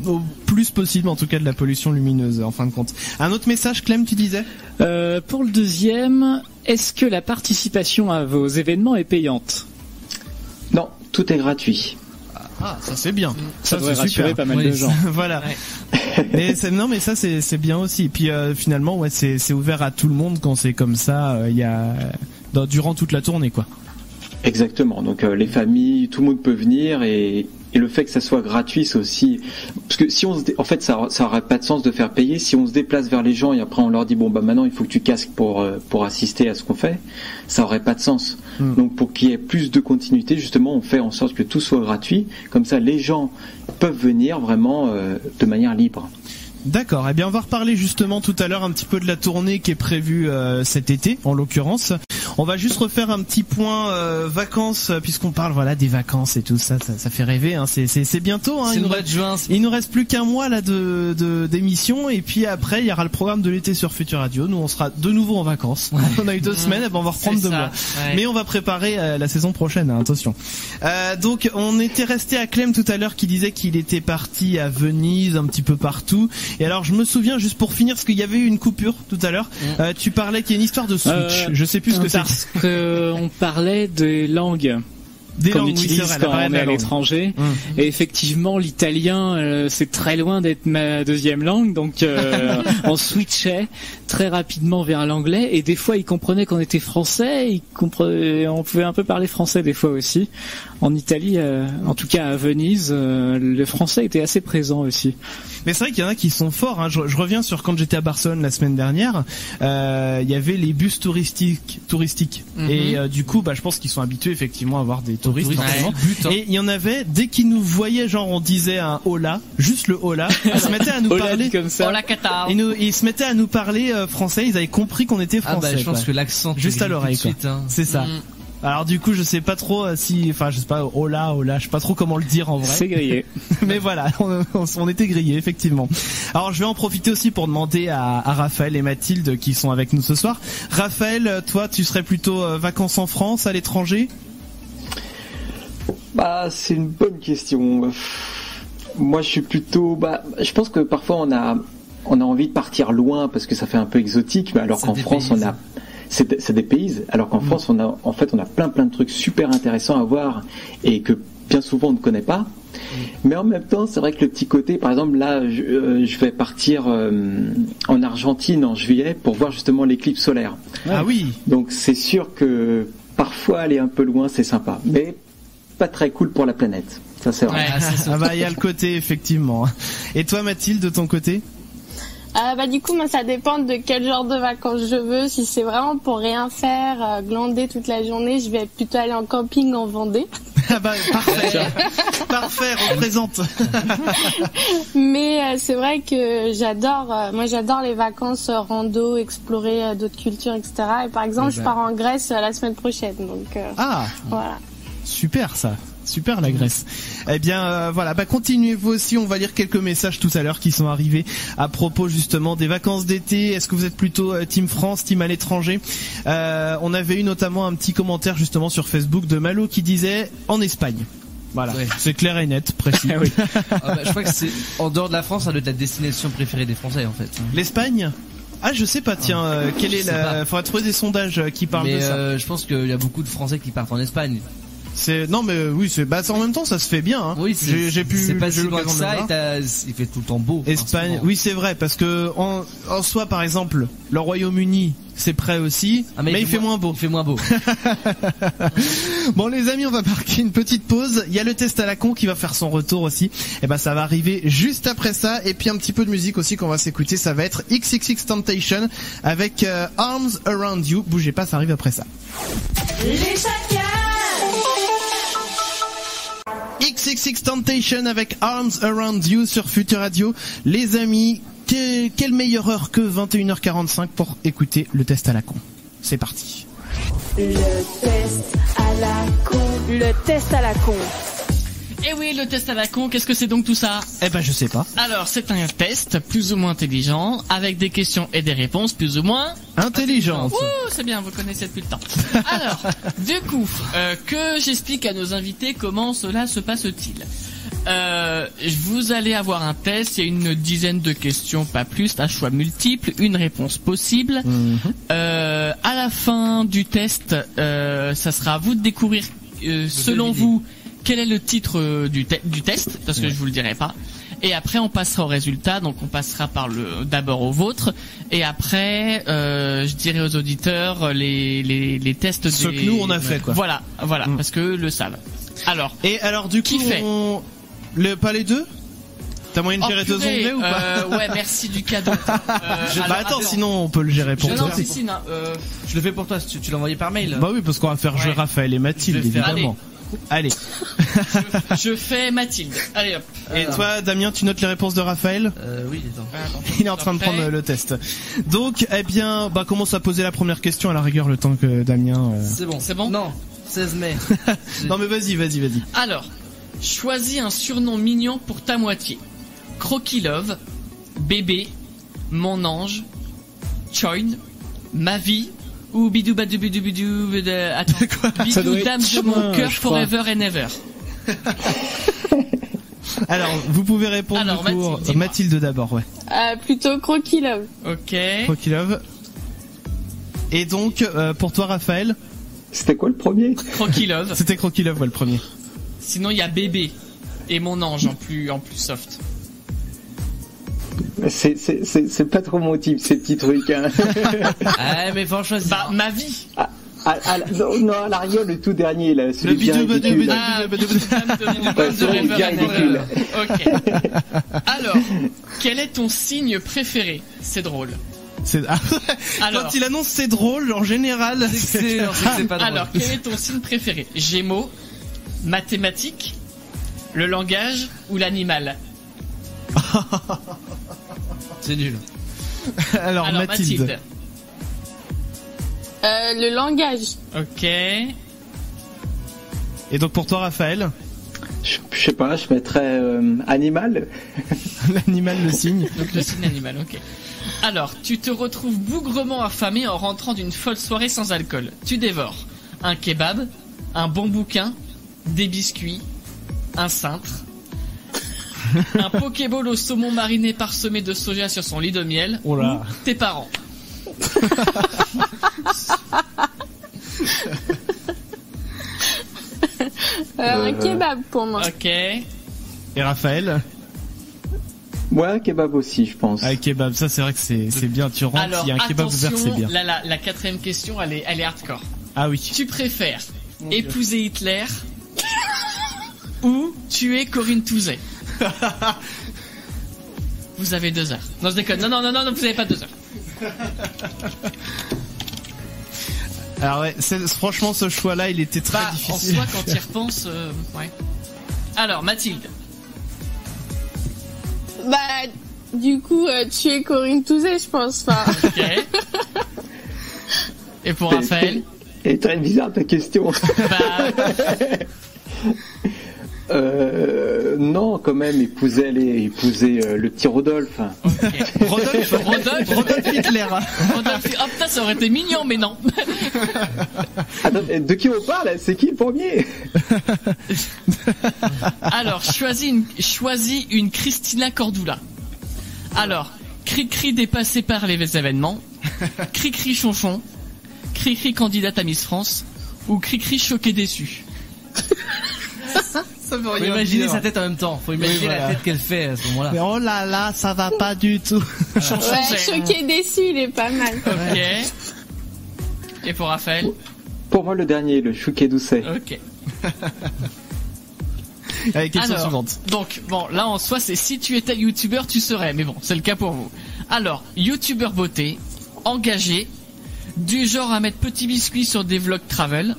au plus possible, en tout cas, de la pollution lumineuse, en fin de compte. Un autre message, Clem, tu disais? Pour le deuxième, est-ce que la participation à vos événements est payante? Non, tout est gratuit. Ah, ça c'est bien. Ça devrait rassurer pas mal de gens. Voilà. Mais ça c'est bien aussi. Et puis finalement, c'est ouvert à tout le monde quand c'est comme ça. Durant toute la tournée, quoi. Exactement. Donc les familles, tout le monde peut venir et le fait que ça soit gratuit, c'est aussi parce que si en fait ça aurait pas de sens de faire payer si on se déplace vers les gens et après on leur dit maintenant il faut que tu casques pour assister à ce qu'on fait, ça aurait pas de sens. Donc pour qu'il y ait plus de continuité, justement, on fait en sorte que tout soit gratuit, comme ça les gens peuvent venir vraiment de manière libre. D'accord, eh bien on va reparler justement tout à l'heure un petit peu de la tournée qui est prévue cet été en l'occurrence. On va juste refaire un petit point vacances puisqu'on parle des vacances et tout ça fait rêver, c'est bientôt, c'est le mois de juin. Il nous reste plus qu'un mois là d'émission et puis après il y aura le programme de l'été sur Futur Radio. Nous on sera de nouveau en vacances. On a eu 2 semaines, on va reprendre 2 mois. Mais on va préparer la saison prochaine, attention. Donc on était resté à Clem tout à l'heure qui disait qu'il était parti à Venise, un petit peu partout. Et alors je me souviens, juste pour finir, parce qu'il y avait eu une coupure tout à l'heure, tu parlais qu'il y a une histoire de Switch, je sais plus ce que c'est. Parce qu'on parlait des langues qu'on utilise quand on est à l'étranger. Et effectivement, l'italien, c'est très loin d'être ma deuxième langue, donc on switchait très rapidement vers l'anglais, et des fois ils comprenaient qu'on était français, on pouvait un peu parler français des fois aussi. En Italie, en tout cas à Venise, le français était assez présent aussi. Mais c'est vrai qu'il y en a qui sont forts, hein. Je reviens sur quand j'étais à Barcelone la semaine dernière, il y avait les bus touristiques. Et du coup, je pense qu'ils sont habitués effectivement à avoir des touristes. Et il y en avait, dès qu'ils nous voyaient, genre on disait un hola, juste le hola, ils se mettaient à nous parler comme ça. Hola Qatar. Ils se mettaient à nous parler français, ils avaient compris qu'on était français. Je pense que l'accent juste à l'oreille, quoi. Hein. C'est ça. Alors du coup, je sais pas trop je sais pas, hola, je sais pas trop comment le dire en vrai. C'est grillé. Mais voilà, on était grillés, effectivement. Alors je vais en profiter aussi pour demander à Raphaël et Mathilde qui sont avec nous ce soir. Raphaël, toi, tu serais plutôt vacances en France, à l'étranger? C'est une bonne question. Moi, je suis plutôt, je pense que parfois on a envie de partir loin parce que ça fait un peu exotique, mais alors qu'en France, c'est des pays, alors qu'en France, on a plein de trucs super intéressants à voir et que bien souvent on ne connaît pas. Mais en même temps, c'est vrai que le petit côté, par exemple, là, je vais partir en Argentine en juillet pour voir justement l'éclipse solaire. Ah oui. Donc c'est sûr que parfois aller un peu loin, c'est sympa, mais pas très cool pour la planète. Ça c'est vrai. Il y a le côté effectivement. Et toi, Mathilde, de ton côté? Du coup, moi, ça dépend de quel genre de vacances je veux. Si c'est vraiment pour rien faire, glander toute la journée, je vais plutôt aller en camping en Vendée. Parfait, représente. Mais c'est vrai que j'adore les vacances rando, explorer d'autres cultures, etc. Et par exemple, je pars en Grèce la semaine prochaine. Donc voilà. Super ça. Super la Grèce. Eh bien continuez vous aussi, on va lire quelques messages tout à l'heure qui sont arrivés à propos justement des vacances d'été. Est-ce que vous êtes plutôt team France, team à l'étranger? On avait eu notamment un petit commentaire justement sur Facebook de Malo qui disait en Espagne. Voilà, c'est clair et net, précis. Oui. Je crois que c'est en dehors de la France, ça doit être la destination préférée des Français en fait. L'Espagne? Je sais pas, tiens, faudrait trouver des sondages qui parlent de ça. Je pense qu'il y a beaucoup de Français qui partent en Espagne. En même temps ça se fait bien, hein. Oui, c'est pas si loin que ça, et il fait tout le temps beau. Espagne, oui c'est vrai, parce que en soi par exemple le Royaume-Uni c'est prêt aussi, mais il fait moins beau. Il fait moins beau. Bon les amis, on va marquer une petite pause. Il y a le test à la con qui va faire son retour aussi. Et ça va arriver juste après ça, et puis un petit peu de musique aussi qu'on va s'écouter. Ça va être XXXTentacion avec Arms Around You. Bougez pas, ça arrive après ça. Les Chakras. XXXTentacion avec Arms Around You sur Future Radio. Les amis, quelle meilleure heure que 21h45 pour écouter le test à la con. C'est parti. Le test à la con. Le test à la con. Eh oui, le test à la con, qu'est-ce que c'est donc tout ça? Je sais pas. Alors, c'est un test plus ou moins intelligent, avec des questions et des réponses plus ou moins intelligentes. C'est bien, vous connaissez depuis le temps. Alors, du coup, que j'explique à nos invités comment cela se passe-t-il. Vous allez avoir un test, il y a une dizaine de questions, pas plus, à choix multiples, une réponse possible. À la fin du test, ça sera à vous de découvrir, selon vous, quel est le titre du test, parce que je vous le dirai pas. Et après, on passera au résultat. Donc, on passera d'abord au vôtre, et après, je dirai aux auditeurs les tests. Ce que nous on a fait, quoi. Voilà, parce que le savent. Alors. Et alors, du coup, pas les deux? T'as moyen de gérer deux onglets ou pas? Ouais, merci du cadeau. Attends, sinon on peut le gérer pour toi. Je le fais pour toi. Tu l'as envoyé par mail. Oui, parce qu'on va faire jouer Raphaël et Mathilde, évidemment. Allez. Je fais Mathilde. Allez hop. Et toi, Damien, tu notes les réponses de Raphaël? Oui, il est en train de prendre le test. Donc, commence à poser la première question à la rigueur, le temps que Damien. C'est bon. Non, 16 mai. Non mais vas-y. Alors, choisis un surnom mignon pour ta moitié. Croquis Love, bébé, mon ange, Choin, ma vie. Ou bidou badou bidou bidou attends, bidou dame de mon cœur forever and ever. Alors, vous pouvez répondre pour Mathilde d'abord, ouais. Plutôt Croquis Love. Ok. Croquis Love. Et donc, pour toi, Raphaël? C'était quoi le premier? Croquis Love. C'était Croquis Love, le premier. Sinon, il y a bébé et mon ange en plus soft. C'est pas trop mon type, ces petits trucs. Hein. Ah, mais franchement, ma vie. Non, à l'arrière, le tout dernier, là, celui bien ridicule. Ridicule. Ok. Alors, quel est ton signe préféré? C'est drôle. Alors, quand il annonce c'est drôle, en général, c'est pas drôle. Alors, quel est ton signe préféré? Gémeaux, mathématiques, le langage ou l'animal? C'est nul. Alors Mathilde. Le langage. Ok. Et donc pour toi, Raphaël? Je sais pas, je mettrais animal. L'animal, le signe. Donc le signe animal, ok. Alors, tu te retrouves bougrement affamé en rentrant d'une folle soirée sans alcool. Tu dévores un kebab, un bon bouquin, des biscuits, un cintre, un pokéball au saumon mariné parsemé de soja sur son lit de miel, ou tes parents. Un kebab pour moi. Ok. Et Raphaël? Ouais, un kebab aussi, je pense. Un kebab, ça c'est vrai que c'est bien. Tu rentres, il y a un kebab ouvert, c'est bien. La quatrième question, elle est hardcore. Ah oui. Tu préfères épouser Hitler ou tuer Corinne Touzet? Vous avez 2 heures. Non, je déconne. Non, vous avez pas 2 heures. Alors ouais, franchement, ce choix-là, il était très difficile. En soi, quand tu y repenses, ouais. Alors, Mathilde. Du coup, tuer Corinne Touzet, je pense. Ok. Et pour Raphaël? Elle est très bizarre ta question. Non, quand même, épouser le petit Rodolphe. Okay. Rodolphe Hitler. Oh putain, ça aurait été mignon, mais non. Attends, de qui on parle? C'est qui le premier? Alors, choisis une Christina Cordula. Alors, Cricri dépassé par les événements, Cricri chonchon, Cricri candidate à Miss France, ou Cricri choqué déçu. Ça veut rien imaginer sa tête en même temps. Faut imaginer la tête qu'elle fait à ce moment-là. Mais oh là là, ça va pas du tout. Choqué déçu, il est pas mal. Ok. Et pour Raphaël? Pour moi, le dernier, le choqué doucet. Ok. Avec question suivante. Donc, bon, là en soi, c'est si tu étais youtubeur, tu serais. Mais bon, c'est le cas pour vous. Alors, youtubeur beauté, engagé, du genre à mettre petit biscuit sur des vlogs travel,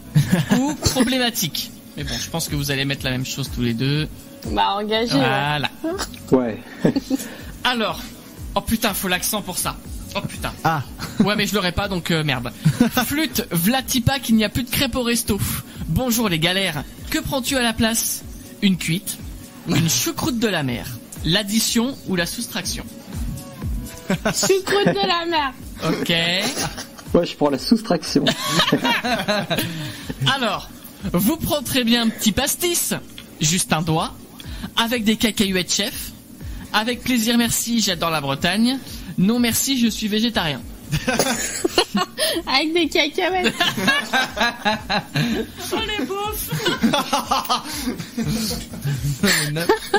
ou problématique. Mais bon, je pense que vous allez mettre la même chose tous les deux. Engagé. Voilà. Ouais. Alors, oh putain, faut l'accent pour ça. Oh putain. Ah. Ouais, mais je l'aurais pas, donc merde. Flûte, Vlatipa, qu'il n'y a plus de crêpes au resto. Bonjour les galères. Que prends-tu à la place? Une cuite, une choucroute de la mer, l'addition ou la soustraction? Choucroute de la mer. Ok. Ouais, je prends la soustraction. Alors, vous prendrez bien un petit pastis, juste un doigt, avec des cacahuètes chef, avec plaisir merci, j'adore la Bretagne, non merci, je suis végétarien. Avec des cacahuètes. Oh les bouffes.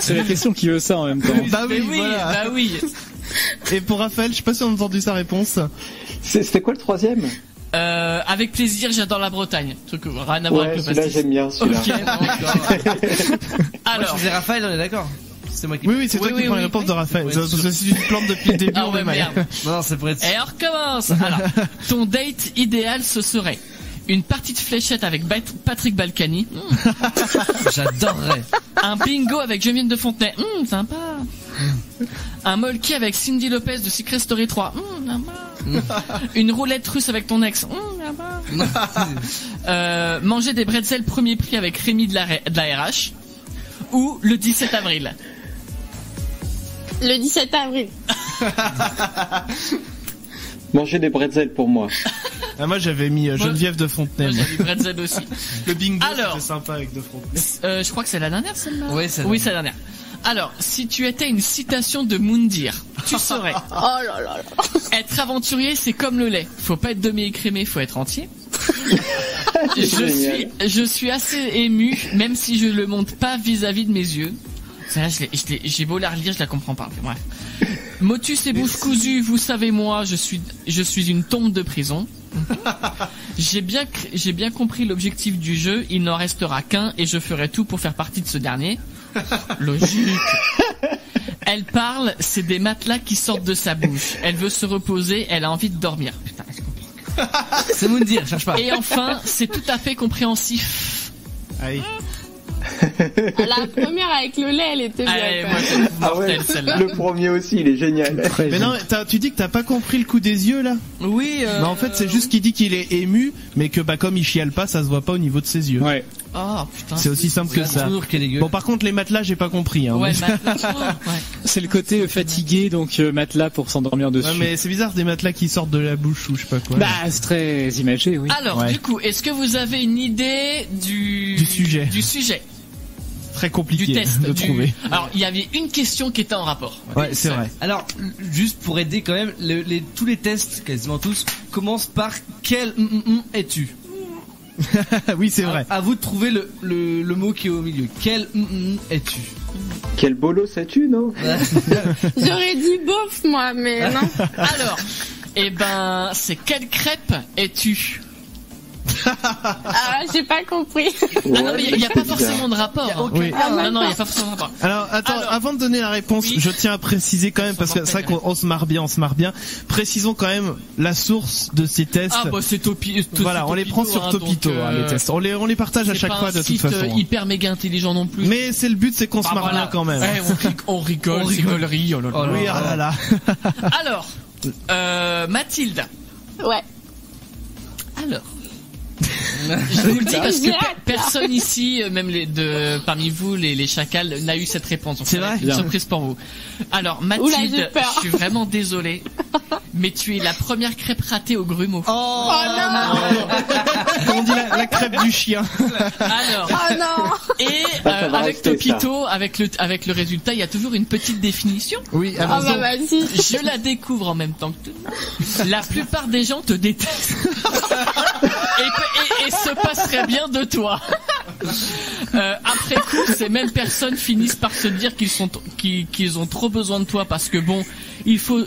C'est la question qui veut ça en même temps. Bah oui, voilà. Bah oui. Et pour Raphaël, je sais pas si on a entendu sa réponse. C'était quoi le troisième? Avec plaisir, j'adore la Bretagne. Truc rien à voir avec le pastis. Celui-là j'aime bien, celui-là. Okay, alors, moi, je disais Raphaël, on est d'accord. C'est moi qui. Oui, c'est toi qui prends les réponses de Raphaël. Parce que si tu te plantes depuis le début, on est mal. Non, c'est pour être. Et on recommence. Alors, ton date idéal, ce serait une partie de fléchettes avec Patrick Balkany. J'adorerais. Un bingo avec Geneviève de Fontenay. Sympa. Un molki avec Cindy Lopez de Secret Story 3. Une roulette russe avec ton ex. Manger des bretzels premier prix avec Rémi de la RH. Ou le 17 avril. Le 17 avril. Manger des bretzels pour moi. Ah, moi j'avais mis Geneviève de Fontenay. Moi j'ai mis bretzel aussi. Le bingo c'était sympa avec de Fontenay. Je crois que c'est la dernière celle-là. Oui, c'est la dernière. Alors, si tu étais une citation de Moundir, tu serais. Oh là là là. Être aventurier, c'est comme le lait. Faut pas être demi-écrémé, faut être entier. Je suis assez ému, même si je le montre pas vis-à-vis de mes yeux. Ça, j'ai beau la relire, je la comprends pas. Bref. Motus et bouche cousue, vous savez moi, je suis une tombe de prison. J'ai bien compris l'objectif du jeu, il n'en restera qu'un et je ferai tout pour faire partie de ce dernier. Logique. Elle parle, c'est des matelas qui sortent de sa bouche. Elle veut se reposer, elle a envie de dormir. Putain, je comprends. C'est bon de dire, cherche pas. Et enfin, c'est tout à fait compréhensif. Aïe. La première avec le lait, elle était bien. Le premier aussi, il est génial. Mais non, tu dis que t'as pas compris le coup des yeux là. Oui. Mais en fait, c'est juste qu'il dit qu'il est ému, mais que comme il chiale pas, ça se voit pas au niveau de ses yeux. Ouais. Oh putain. C'est aussi simple que ça. Bon, par contre, les matelas, j'ai pas compris. Hein. Ouais, matelas. Ouais. C'est le côté fatigué, donc matelas pour s'endormir dessus. Ouais, mais c'est bizarre des matelas qui sortent de la bouche ou je sais pas quoi. Bah, c'est très imagé, oui. Alors, du coup, est-ce que vous avez une idée du sujet? Du sujet. Très compliqué du test, de trouver. Alors, il y avait une question qui était en rapport. Ouais, c'est vrai. Alors, juste pour aider quand même, tous les tests, quasiment tous, commencent par quel es-tu? Oui, c'est vrai. À vous de trouver le mot qui est au milieu. Quel es-tu? Quel bolos es-tu, non? J'aurais dit bof, moi, mais non. Alors, c'est quelle crêpe es-tu? Ah, j'ai pas compris. Non, mais il n'y a pas forcément de rapport. Non, il n'y a pas forcément de rapport. Alors, attends, avant de donner la réponse, je tiens à préciser quand même, parce que c'est vrai qu'on se marre bien. Précisons quand même la source de ces tests. Ah, bah, c'est Topito. Voilà, on les prend sur Topito, les tests. On les partage à chaque fois de toute façon. C'est pas hyper méga intelligent non plus. Mais c'est le but, c'est qu'on se marre bien quand même. On rigole, c'est gaulerie. Oui, ah là là. Alors, Mathilde. Ouais. Alors. Je vous le dis parce que personne ici, même parmi vous, les chacals, n'a eu cette réponse. Donc c'est vrai. Une surprise pour vous. Alors, Mathilde, je suis vraiment désolé, mais tu es la première crêpe ratée au grumeau. Oh non. On dit la crêpe du chien. Alors. Oh non. Et avec Topito, avec le résultat, il y a toujours une petite définition. Oui. Vas-y. Je la découvre en même temps que toi. La plupart des gens te détestent. Et se passerait bien de toi. Après coup, ces mêmes personnes finissent par se dire qu'ils ont trop besoin de toi parce que bon, il faut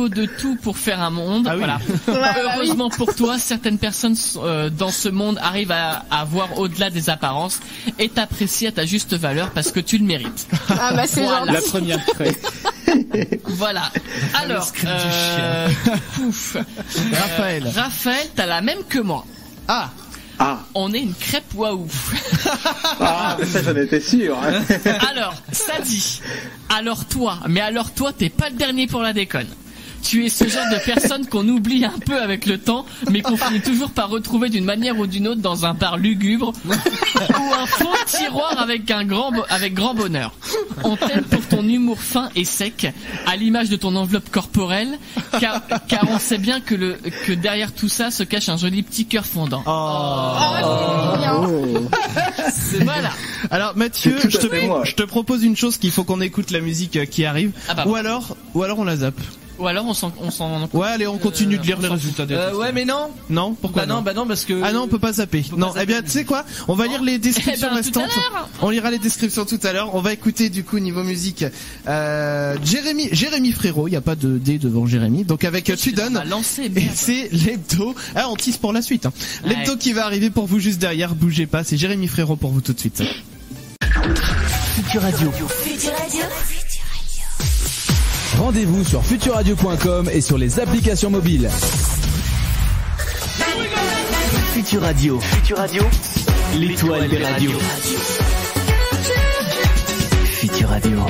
de tout pour faire un monde. Ah oui. Voilà. Heureusement pour toi, certaines personnes dans ce monde arrivent à voir au-delà des apparences et t'apprécient à ta juste valeur parce que tu le mérites. Ah bah c'est voilà. La première crêpe. Voilà. Alors, Raphaël, t'as la même que moi. Ah. On est une crêpe waouh. Ah, mais ça j'en étais sûr. Alors, ça dit. Alors toi, t'es pas le dernier pour la déconne. Tu es ce genre de personne qu'on oublie un peu avec le temps, mais qu'on finit toujours par retrouver d'une manière ou d'une autre dans un bar lugubre ou un faux tiroir avec grand bonheur. On t'aime pour ton humour fin et sec, à l'image de ton enveloppe corporelle, car on sait bien que derrière tout ça se cache un joli petit cœur fondant. Voilà. Alors Mathieu, je te propose une chose qu'il faut qu'on écoute la musique qui arrive, ou alors on la zappe. Ou alors on s'en. Ouais, allez, on continue de lire les résultats. Ouais, mais non. Non, pourquoi non, parce que. Ah non, on peut pas zapper. Non, eh bien, tu sais quoi? On va lire les descriptions restantes. On lira les descriptions tout à l'heure. On va écouter du coup niveau musique. Jérémy Frérot. Il y a pas de D devant Jérémy. Donc avec Tu donnes. Et c'est l'hebdo. Ah, on tease pour la suite. Hein. Ouais. L'hebdo qui va arriver pour vous juste derrière. Bougez pas. C'est Jérémy Frérot pour vous tout de suite. Futur Radio. Rendez-vous sur futurradio.com et sur les applications mobiles. Futur Radio. L'étoile des radios. Futur Radio.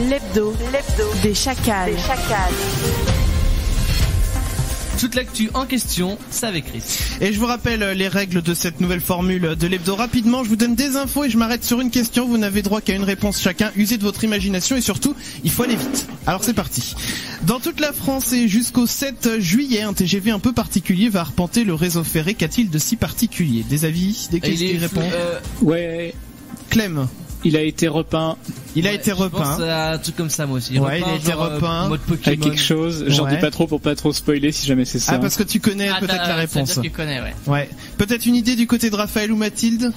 L'hebdo des chacals. Toute l'actu en question, c'est avec Chris. Et je vous rappelle les règles de cette nouvelle formule de l'hebdo. Rapidement, je vous donne des infos et je m'arrête sur une question. Vous n'avez droit qu'à une réponse chacun. Usez de votre imagination et surtout, il faut aller vite. Alors c'est parti. Dans toute la France et jusqu'au 7 juillet, un TGV un peu particulier va arpenter le réseau ferré. Qu'a-t-il de si particulier? Des avis, des questions qui répondent? Ouais. Clem. Il a été repeint. Il a été repeint. Je pense à un truc comme ça, moi aussi. Ouais, il a été repeint. Mode Pokémon. Avec quelque chose. J'en dis pas trop pour pas trop spoiler si jamais c'est ça. Ah, parce que tu connais peut-être la réponse. Tu connais, ouais. Ouais. Peut-être une idée du côté de Raphaël ou Mathilde?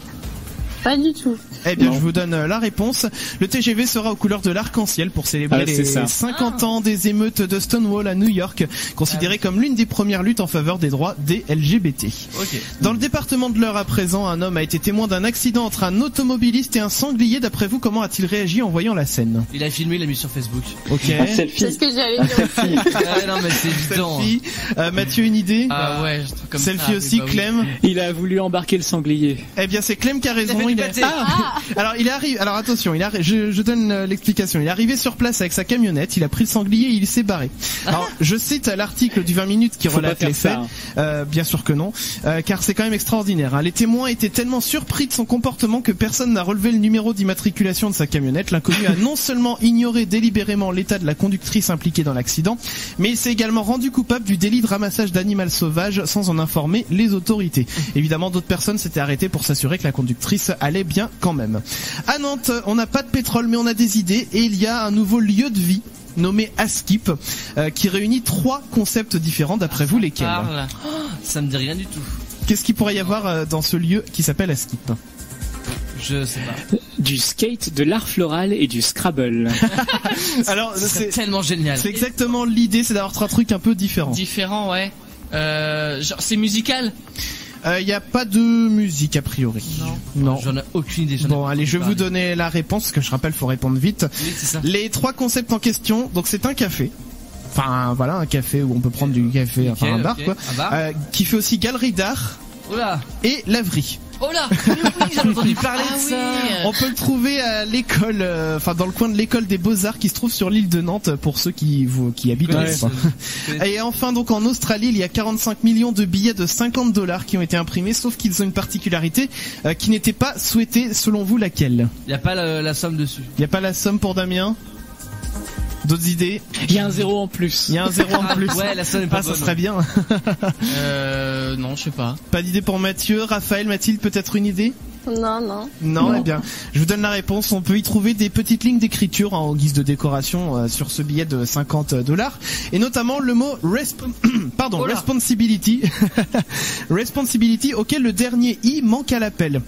Pas du tout. Eh bien, je vous donne la réponse. Le TGV sera aux couleurs de l'arc-en-ciel pour célébrer les 50 ans des émeutes de Stonewall à New York, considérées comme l'une des premières luttes en faveur des droits des LGBT. Okay. Dans le département de l'Eure à présent, un homme a été témoin d'un accident entre un automobiliste et un sanglier. D'après vous, comment a-t-il réagi en voyant la scène? Il a filmé, il l'a mis sur Facebook. Ok. Un selfie. C'est ce que j'allais dire. Non, mais c'est évident. Selfie. Mathieu, une idée? Ah ouais, je trouve comme selfie ça, aussi, bah oui. Clem. Il a voulu embarquer le sanglier. Eh bien, c'est Clem qui a raison. Alors, il arrive. Alors, attention, je donne l'explication. Il est arrivé sur place avec sa camionnette. Il a pris le sanglier et il s'est barré. Alors, je cite l'article du 20 minutes qui relate les faits. Bien sûr que non, car c'est quand même extraordinaire. Hein. Les témoins étaient tellement surpris de son comportement que personne n'a relevé le numéro d'immatriculation de sa camionnette. L'inconnu a non seulement ignoré délibérément l'état de la conductrice impliquée dans l'accident, mais il s'est également rendu coupable du délit de ramassage d'animal sauvage sans en informer les autorités. Évidemment, d'autres personnes s'étaient arrêtées pour s'assurer que la conductrice allait bien quand même. À Nantes, on n'a pas de pétrole, mais on a des idées, et il y a un nouveau lieu de vie nommé Askip, qui réunit 3 concepts différents. D'après vous, lesquels? Ça me dit rien du tout. Qu'est-ce qu'il pourrait y avoir dans ce lieu qui s'appelle Askip? Je sais pas. Du skate, de l'art floral et du Scrabble. Alors, c'est tellement génial. C'est exactement l'idée, c'est d'avoir 3 trucs un peu différents. Différents, ouais. Genre, c'est musical? Il n'y a pas de musique a priori. Non. J'en ai aucune idée. Bon, allez, je vais vous donner la réponse, parce que je rappelle, faut répondre vite. Oui, c'est ça. Les 3 concepts en question, donc c'est un café. Enfin, voilà, un café où on peut prendre du café, enfin un bar, quoi. Qui fait aussi galerie d'art. Oula. Et laverie. Oh là, j'ai entendu parler de ça. On peut le trouver à l'école, enfin dans le coin de l'école des Beaux-Arts qui se trouve sur l'île de Nantes pour ceux qui habitent. Et enfin, donc en Australie, il y a 45 millions de billets de $50 qui ont été imprimés, sauf qu'ils ont une particularité qui n'était pas souhaitée. Selon vous, laquelle? Il n'y a pas la somme dessus. Il n'y a pas la somme pour Damien? D'autres idées? Il y a un 0 en plus. Il y a un 0 en plus. Ouais, la somme est pas bonne. Ça serait bien. Non, je sais pas. Pas d'idée pour Mathieu. Raphaël, Mathilde, peut-être une idée? Non, eh bien, je vous donne la réponse. On peut y trouver des petites lignes d'écriture en guise de décoration sur ce billet de $50, et notamment le mot responsibility, responsibility, auquel le dernier i manque à l'appel.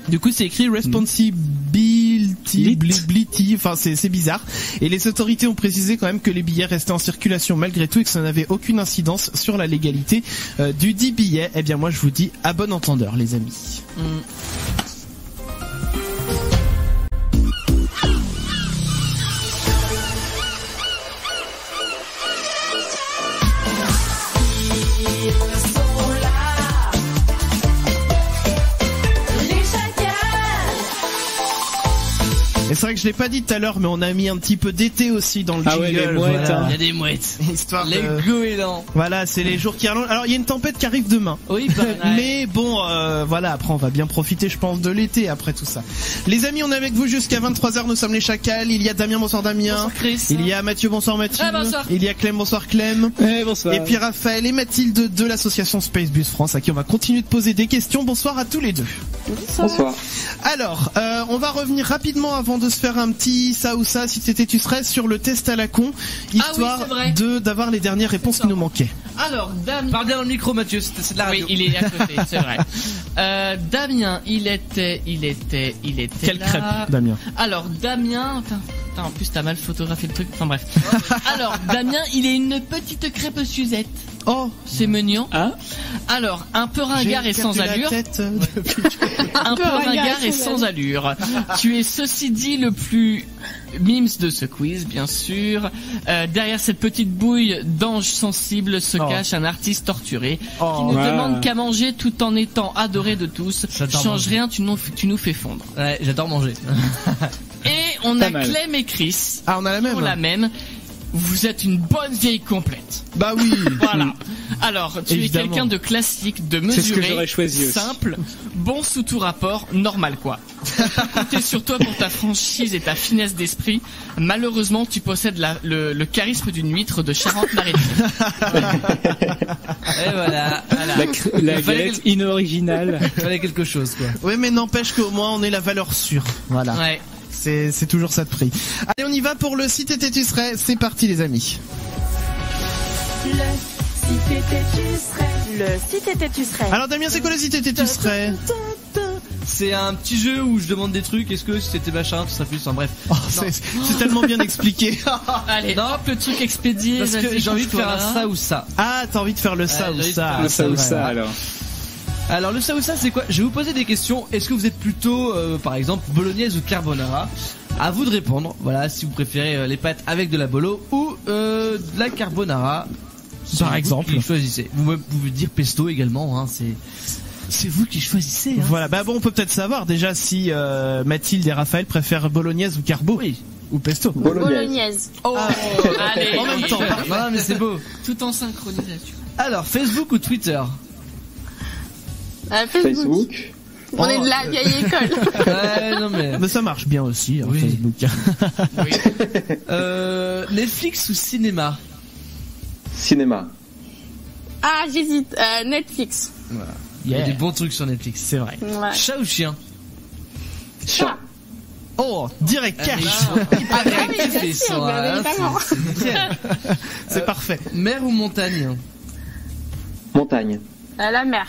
Du coup, c'est écrit responsibility, enfin c'est bizarre. Et les autorités ont précisé quand même que les billets restaient en circulation malgré tout et que ça n'avait aucune incidence sur la légalité du dit billet. Eh bien, moi, je vous dis à bon entendeur, les amis. Et c'est vrai que je l'ai pas dit tout à l'heure, mais on a mis un petit peu d'été aussi dans le jingle. Ouais, les mouettes, voilà. Il y a des mouettes. Histoire les goélands. Voilà, c'est les jours qui rallongent. Alors il y a une tempête qui arrive demain. Oui, mais bon, voilà, après on va bien profiter, je pense, de l'été après tout ça. Les amis, on est avec vous jusqu'à 23h. Nous sommes les Chacals. Il y a Damien, bonsoir Damien. Bonsoir Chris. Il y a Mathieu, bonsoir Mathieu. Bonsoir. Il y a Clem, bonsoir Clem. Bonsoir. Et puis Raphaël et Mathilde de l'association Space Bus France, à qui on va continuer de poser des questions. Bonsoir à tous les deux. Bonsoir. Alors, on va revenir rapidement avant de se faire un petit ça ou ça, si c'était tu serais, sur le test à la con, histoire d'avoir les dernières réponses qui nous manquaient. Alors, Damien... Parle bien dans le micro, Mathieu, c'est de la radio. Oui, il est à côté, c'est vrai. Damien, il était Quelle là. crêpe, Damien. Alors, Damien... en plus, t'as mal photographié le truc. Enfin, bref. Alors, Damien, il est une petite crêpe Suzette. Oh, c'est mignon. Hein? Alors, un peu ringard et sans allure. Un peu ringard et sans allure. Tu es, ceci dit, le plus mimes de ce quiz, bien sûr. Derrière cette petite bouille d'ange sensible se cache un artiste torturé qui ne demande qu'à manger tout en étant adoré de tous. Change rien, tu nous fais fondre. Ouais, j'adore manger. Et on a Clem et Chris. Ah, on a la même. La même. Vous êtes une bonne vieille complète. Bah oui. Voilà. Alors, tu es quelqu'un de classique, de mesuré, simple, bon sous tout rapport, normal quoi. Compter sur toi pour ta franchise et ta finesse d'esprit. Malheureusement, tu possèdes le charisme d'une huître de Charente-Maritime. Et voilà. La galette inoriginale. Il fallait quelque chose quoi. Oui, mais n'empêche qu'au moins on est la valeur sûre. Voilà. Ouais. C'est toujours ça de prix. Allez, on y va pour le site était tu serais. C'est parti les amis. Le site était tu serais. Le site était tu serais. Alors Damien, c'est quoi le site était tu serais? C'est un petit jeu où je demande des trucs. Est-ce que si c'était machin, tout ça plus. Enfin, bref. Oh, c'est tellement bien expliqué. Allez, hop, le truc expédié. Parce que j'ai envie de faire un ça ou ça. Ah, t'as envie de faire le ça ou ça. Le ça ou ça alors. Alors le ça ou ça c'est quoi? Je vais vous poser des questions. Est-ce que vous êtes plutôt par exemple bolognaise ou carbonara? À vous de répondre. Voilà, si vous préférez les pâtes avec de la bolo ou de la carbonara. Par exemple. Vous choisissez. Vous pouvez dire pesto également. Hein, c'est vous qui choisissez. Hein. Voilà. Bah bon, on peut peut-être savoir déjà si Mathilde et Raphaël préfèrent bolognaise ou carbo. Oui. Ou pesto. Bolognaise. Oh, allez. En même temps. Non mais c'est beau. Tout en synchronisation. Alors Facebook ou Twitter? Facebook. On est de la vieille école. Ouais, non mais ça marche bien aussi, oui. Facebook. Oui. Netflix ou cinéma? Cinéma. Ah, j'hésite. Netflix. Voilà. Il y a des bons trucs sur Netflix, c'est vrai. Ouais. Chat ou chien? Chat. Oh, direct cash. C'est parfait. Mer ou montagne? Montagne. La mer.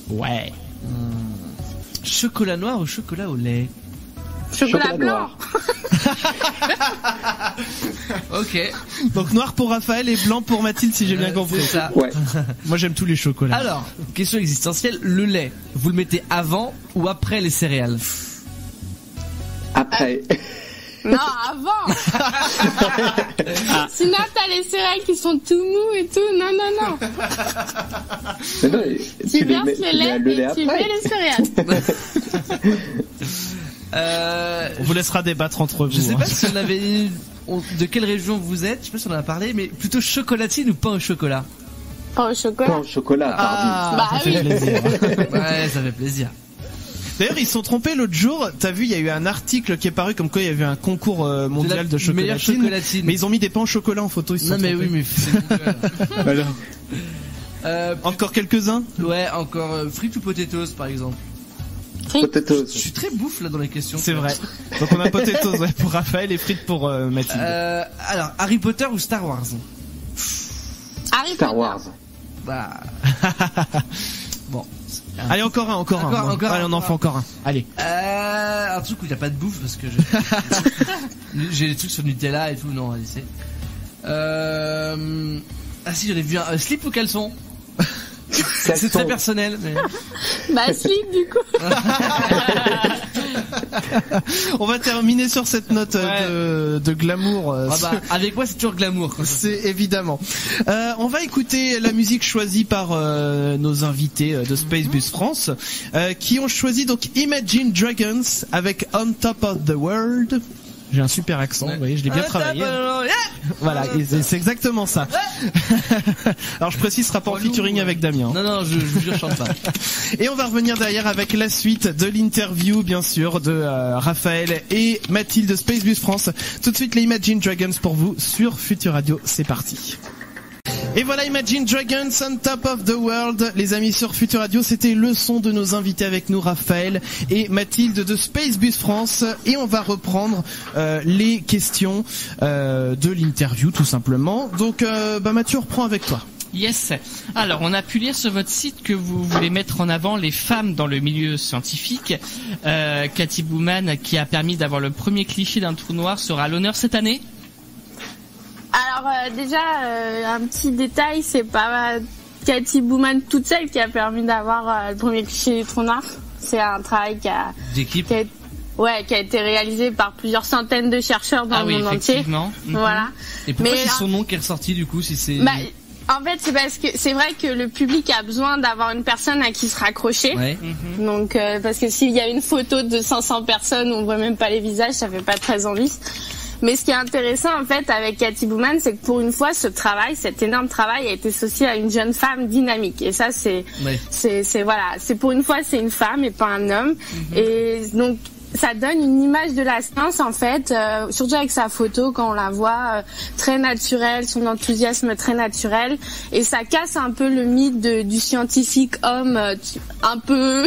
Ouais. Chocolat noir ou chocolat au lait? Chocolat blanc. Ok. Donc noir pour Raphaël et blanc pour Mathilde, si j'ai bien compris. C'est ça. Ouais. Moi j'aime tous les chocolats. Alors, question existentielle, le lait, vous le mettez avant ou après les céréales? Après. Non, avant. Sinon t'as les céréales qui sont tout mous et tout. Non. Mais non, tu verses le lait et tu mets les céréales. On vous laissera débattre entre vous. Je sais pas si on avait de quelle région vous êtes, je sais pas si on en a parlé, mais plutôt chocolatine ou pain au chocolat? Pain au chocolat. Pain au chocolat, bah ça fait plaisir. Ouais, ça fait plaisir. D'ailleurs, ils se sont trompés l'autre jour. T'as vu, il y a eu un article qui est paru comme quoi il y avait un concours mondial de chocolatine. Mais ils ont mis des pains au chocolat en photo. Ils se sont mais trompés. oui, mais voilà. Encore quelques-uns. Ouais, encore frites ou potatoes par exemple. Potatoes. Je suis très bouffe là dans les questions. C'est vrai. Donc on a potatoes pour Raphaël et frites pour Mathilde. Alors, Harry Potter ou Star Wars? Star Wars. Bah. Bon. Allez, encore un. Allez, on en fait encore un. Allez. Un truc où il n'y a pas de bouffe parce que j'ai des trucs sur Nutella et tout. Non, allez, c'est. Ah si, j'en ai vu un. Slip ou caleçon? C'est très personnel. Mais... Bah, slip du coup. On va terminer sur cette note de glamour. Avec moi, c'est toujours glamour. C'est évidemment. On va écouter la musique choisie par nos invités de Space Bus France, qui ont choisi donc Imagine Dragons avec On Top of the World. J'ai un super accent, vous voyez, je l'ai bien travaillé. Voilà, c'est exactement ça. Alors je précise, ce sera pas en featuring avec Damien. Non, je vous jure, je chante pas. Et on va revenir derrière avec la suite de l'interview, bien sûr, de Raphaël et Mathilde de Space Bus France. Tout de suite, les Imagine Dragons pour vous sur Futur Radio. C'est parti. Et voilà Imagine Dragons on Top of the World, les amis sur Futur Radio. C'était le son de nos invités avec nous, Raphaël et Mathilde de Space Bus France. Et on va reprendre les questions de l'interview tout simplement. Donc Mathieu, on reprend avec toi. Yes. Alors, on a pu lire sur votre site que vous voulez mettre en avant les femmes dans le milieu scientifique. Cathy Bowman, qui a permis d'avoir le premier cliché d'un trou noir, sera à l'honneur cette année. Alors déjà, un petit détail, c'est pas Cathy Bowman toute seule qui a permis d'avoir le premier cliché du trou noir. C'est un travail qui a été réalisé par plusieurs centaines de chercheurs dans le monde entier. Voilà. Et pourquoi c'est son nom qui est ressorti du coup, si c'est... En fait, c'est parce que c'est vrai que le public a besoin d'avoir une personne à qui se raccrocher. Ouais. Donc, parce que s'il y a une photo de 500 personnes, on voit même pas les visages, ça fait pas très envie. Mais ce qui est intéressant en fait avec Cathy Bowman, c'est que pour une fois, cet énorme travail a été associé à une jeune femme dynamique. Et ça, c'est pour une fois, c'est une femme et pas un homme. Et donc, ça donne une image de la science en fait, surtout avec sa photo quand on la voit très naturelle, son enthousiasme très naturel, et ça casse un peu le mythe du scientifique homme un peu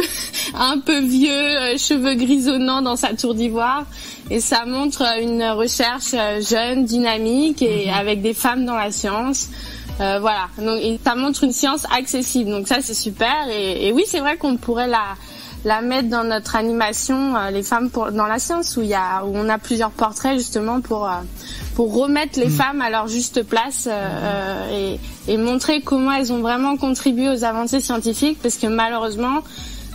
vieux, cheveux grisonnants dans sa tour d'ivoire, et ça montre une recherche jeune, dynamique et avec des femmes dans la science. Donc et ça montre une science accessible, donc ça c'est super, et oui c'est vrai qu'on pourrait la mettre dans notre animation les femmes dans la science, où on a plusieurs portraits justement pour remettre les femmes à leur juste place et montrer comment elles ont vraiment contribué aux avancées scientifiques, parce que malheureusement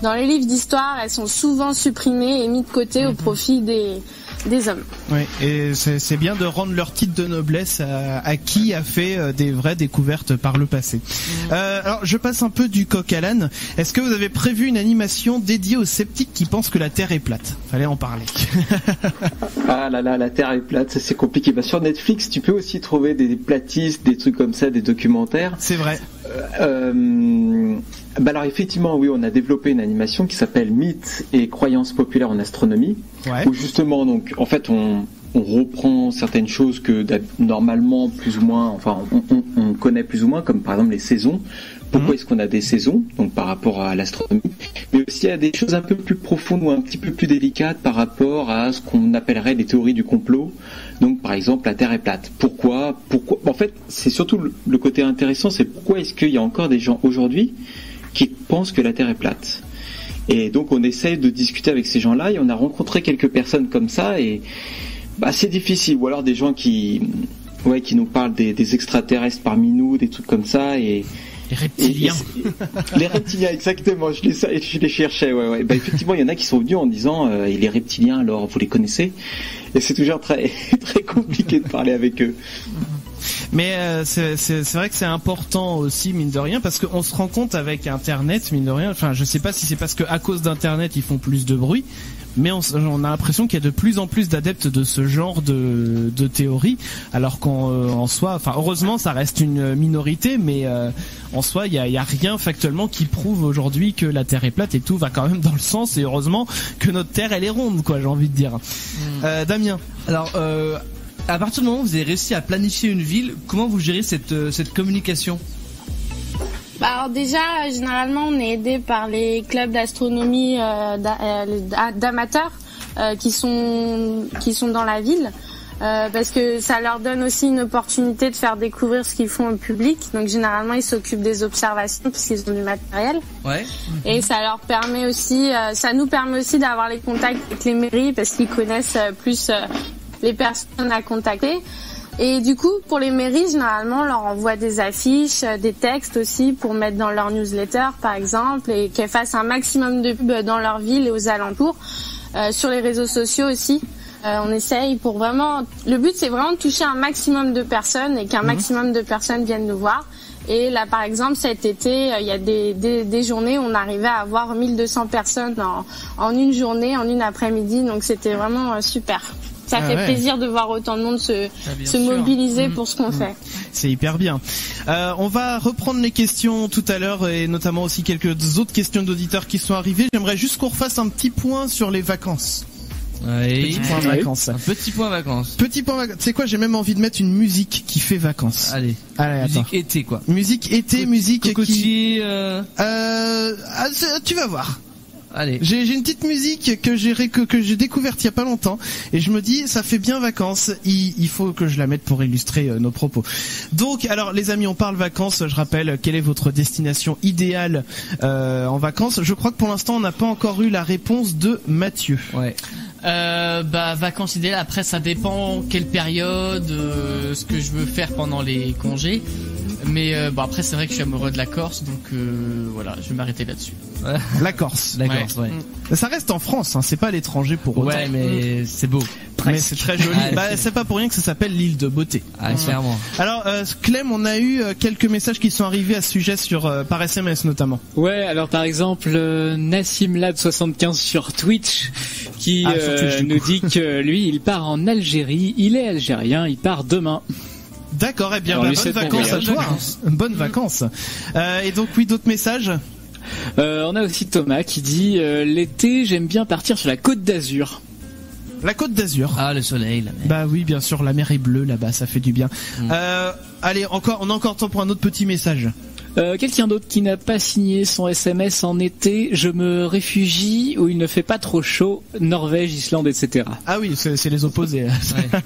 dans les livres d'histoire elles sont souvent supprimées et mises de côté au profit des hommes. Oui, et c'est bien de rendre leur titre de noblesse à qui a fait des vraies découvertes par le passé. Alors, je passe un peu du coq à l'âne. Est-ce que vous avez prévu une animation dédiée aux sceptiques qui pensent que la Terre est plate? Fallait en parler. Ah là là, la Terre est plate, ça c'est compliqué. Bah, sur Netflix, tu peux aussi trouver des platistes, des trucs comme ça, des documentaires. C'est vrai. Bah alors effectivement, oui, on a développé une animation qui s'appelle Mythes et croyances populaires en astronomie, où justement, donc, en fait, on reprend certaines choses que normalement, plus ou moins, enfin, on connaît plus ou moins, comme par exemple les saisons. Pourquoi est-ce qu'on a des saisons, donc par rapport à l'astronomie, mais aussi à des choses un peu plus profondes ou un petit peu plus délicates par rapport à ce qu'on appellerait les théories du complot. Donc par exemple, la Terre est plate. Pourquoi en fait, c'est surtout le côté intéressant, c'est pourquoi est-ce qu'il y a encore des gens aujourd'hui qui pensent que la Terre est plate. Et donc on essaye de discuter avec ces gens-là, et on a rencontré quelques personnes comme ça, et bah, c'est difficile. Ou alors des gens qui nous parlent des extraterrestres parmi nous, des trucs comme ça, et les reptiliens. Les reptiliens, exactement. Je les cherchais. Ouais. Bah, effectivement, il y en a qui sont venus en disant et les reptiliens, alors vous les connaissez? Et c'est toujours très très compliqué de parler avec eux. Mais c'est vrai que c'est important aussi, mine de rien, parce qu'on se rend compte avec Internet, mine de rien. Enfin, je sais pas si c'est parce que à cause d'Internet ils font plus de bruit, mais on a l'impression qu'il y a de plus en plus d'adeptes de ce genre de théorie, alors qu'en soi, enfin heureusement ça reste une minorité, mais en soi il y a rien factuellement qui prouve aujourd'hui que la Terre est plate, et tout va quand même dans le sens, et heureusement que notre Terre elle est ronde, quoi, j'ai envie de dire. Damien. Alors à partir du moment où vous avez réussi à planifier une ville, comment vous gérez cette communication? Alors déjà, généralement, on est aidé par les clubs d'astronomie d'amateurs qui sont dans la ville, parce que ça leur donne aussi une opportunité de faire découvrir ce qu'ils font au public. Donc généralement, ils s'occupent des observations parce qu'ils ont du matériel. Ouais. Et ça leur permet aussi, ça nous permet aussi d'avoir les contacts avec les mairies, parce qu'ils connaissent plus les personnes à contacter. Et du coup, pour les mairies, généralement, on leur envoie des affiches, des textes aussi pour mettre dans leur newsletter, par exemple, et qu'elles fassent un maximum de pubs dans leur ville et aux alentours. Sur les réseaux sociaux aussi, on essaye pour vraiment... Le but, c'est vraiment de toucher un maximum de personnes et qu'un maximum de personnes viennent nous voir. Et là, par exemple, cet été, il y a des journées où on arrivait à avoir 1200 personnes en une journée, en une après-midi. Donc, c'était vraiment super. Ça fait plaisir de voir autant de monde se mobiliser pour ce qu'on fait. C'est hyper bien. On va reprendre les questions tout à l'heure, et notamment aussi quelques autres questions d'auditeurs qui sont arrivées. J'aimerais juste qu'on refasse un petit point sur les vacances. Oui. Petit point vacances. Un petit point vacances. Petit point vacances. Tu sais quoi, j'ai même envie de mettre une musique qui fait vacances. Allez, musique été, quoi. Musique été, musique cocotier, tu vas voir. Allez. J'ai une petite musique que j'ai découverte il y a pas longtemps, et je me dis ça fait bien vacances, il faut que je la mette pour illustrer nos propos. Donc alors les amis, on parle vacances. Je rappelle, quelle est votre destination idéale en vacances? Je crois que pour l'instant on n'a pas encore eu la réponse de Mathieu. Ouais. Vacances idéales, après ça dépend quelle période, ce que je veux faire pendant les congés. Mais après c'est vrai que je suis amoureux de la Corse, donc voilà, je vais m'arrêter là-dessus. La Corse. Ouais. Ça reste en France, hein, c'est pas à l'étranger pour autant. Ouais, mais c'est beau. Mais c'est très joli. C'est pas pour rien que ça s'appelle l'île de beauté. Ah, clairement. Alors Clem, on a eu quelques messages qui sont arrivés à ce sujet par SMS notamment. Ouais, alors par exemple NassimLad75 sur Twitch qui nous dit que lui il part en Algérie, il est algérien, il part demain. D'accord, eh bien bonnes vacances à toi. Bonnes vacances. Et donc oui, d'autres messages. On a aussi Thomas qui dit l'été j'aime bien partir sur la Côte d'Azur. La Côte d'Azur. Ah, le soleil, la mer. Bah oui, bien sûr, la mer est bleue là-bas, ça fait du bien. Allez, on a encore temps pour un autre petit message. Quelqu'un d'autre qui n'a pas signé son SMS en été, je me réfugie où il ne fait pas trop chaud, Norvège, Islande, etc. Ah oui, c'est les opposés. Ouais.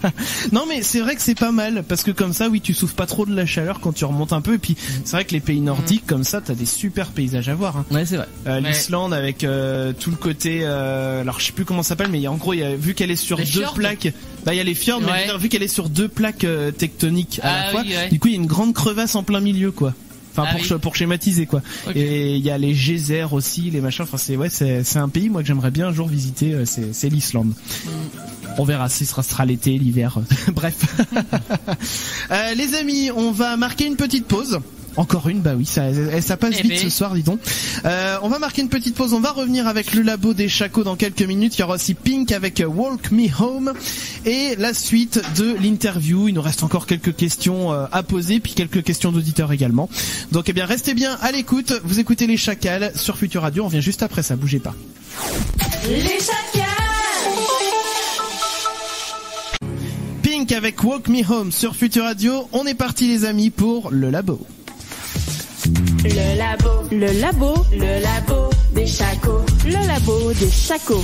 Non mais c'est vrai que c'est pas mal, parce que comme ça, oui, tu souffres pas trop de la chaleur quand tu remontes un peu, et puis c'est vrai que les pays nordiques, comme ça, t'as des super paysages à voir. Hein. Ouais, c'est vrai. L'Islande avec tout le côté, alors je sais plus comment ça s'appelle, mais en gros, vu qu'elle est sur deux plaques, il y a les fjords, mais vu qu'elle est sur deux plaques tectoniques à la fois, du coup il y a une grande crevasse en plein milieu, quoi. Enfin, pour schématiser, quoi. Okay. Et il y a les geysers aussi, les machins. Enfin, c'est un pays, moi, que j'aimerais bien un jour visiter. C'est l'Islande. On verra si ce sera l'été, l'hiver. Bref. Les amis, on va marquer une petite pause. Encore une, bah oui, ça passe vite ce soir, dis donc. On va marquer une petite pause, on va revenir avec le labo des Chacos dans quelques minutes. Il y aura aussi Pink avec Walk Me Home et la suite de l'interview. Il nous reste encore quelques questions à poser, puis quelques questions d'auditeurs également. Donc eh bien, restez bien à l'écoute. Vous écoutez les Chacals sur Futur Radio. On revient juste après ça, bougez pas. Les Chacals. Pink avec Walk Me Home sur Futur Radio. On est parti les amis pour le labo. Le labo des Chacos. Le labo des Chacos.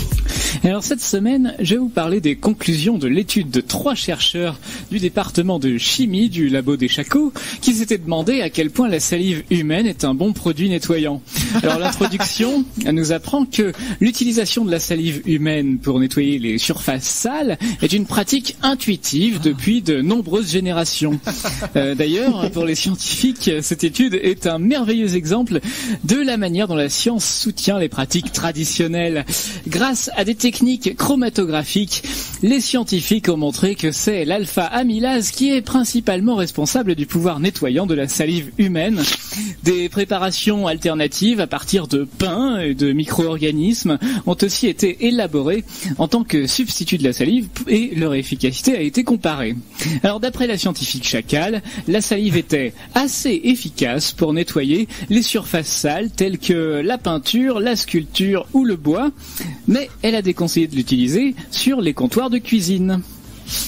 Alors cette semaine, je vais vous parler des conclusions de l'étude de 3 chercheurs du département de chimie du labo des Chacos qui s'étaient demandé à quel point la salive humaine est un bon produit nettoyant. Alors l'introduction nous apprend que l'utilisation de la salive humaine pour nettoyer les surfaces sales est une pratique intuitive depuis de nombreuses générations. D'ailleurs, pour les scientifiques, cette étude est un merveilleux exemple de la manière dont la science soutient les pratiques traditionnelles. Grâce à des techniques chromatographiques, les scientifiques ont montré que c'est l'alpha-amylase qui est principalement responsable du pouvoir nettoyant de la salive humaine. Des préparations alternatives à partir de pain et de micro-organismes ont aussi été élaborées en tant que substitut de la salive et leur efficacité a été comparée. Alors d'après la scientifique Chacal, la salive était assez efficace pour nettoyer les surfaces sales telles que la peinture, la sculpture ou le bois, mais elle a déconseillé de l'utiliser sur les comptoirs de cuisine.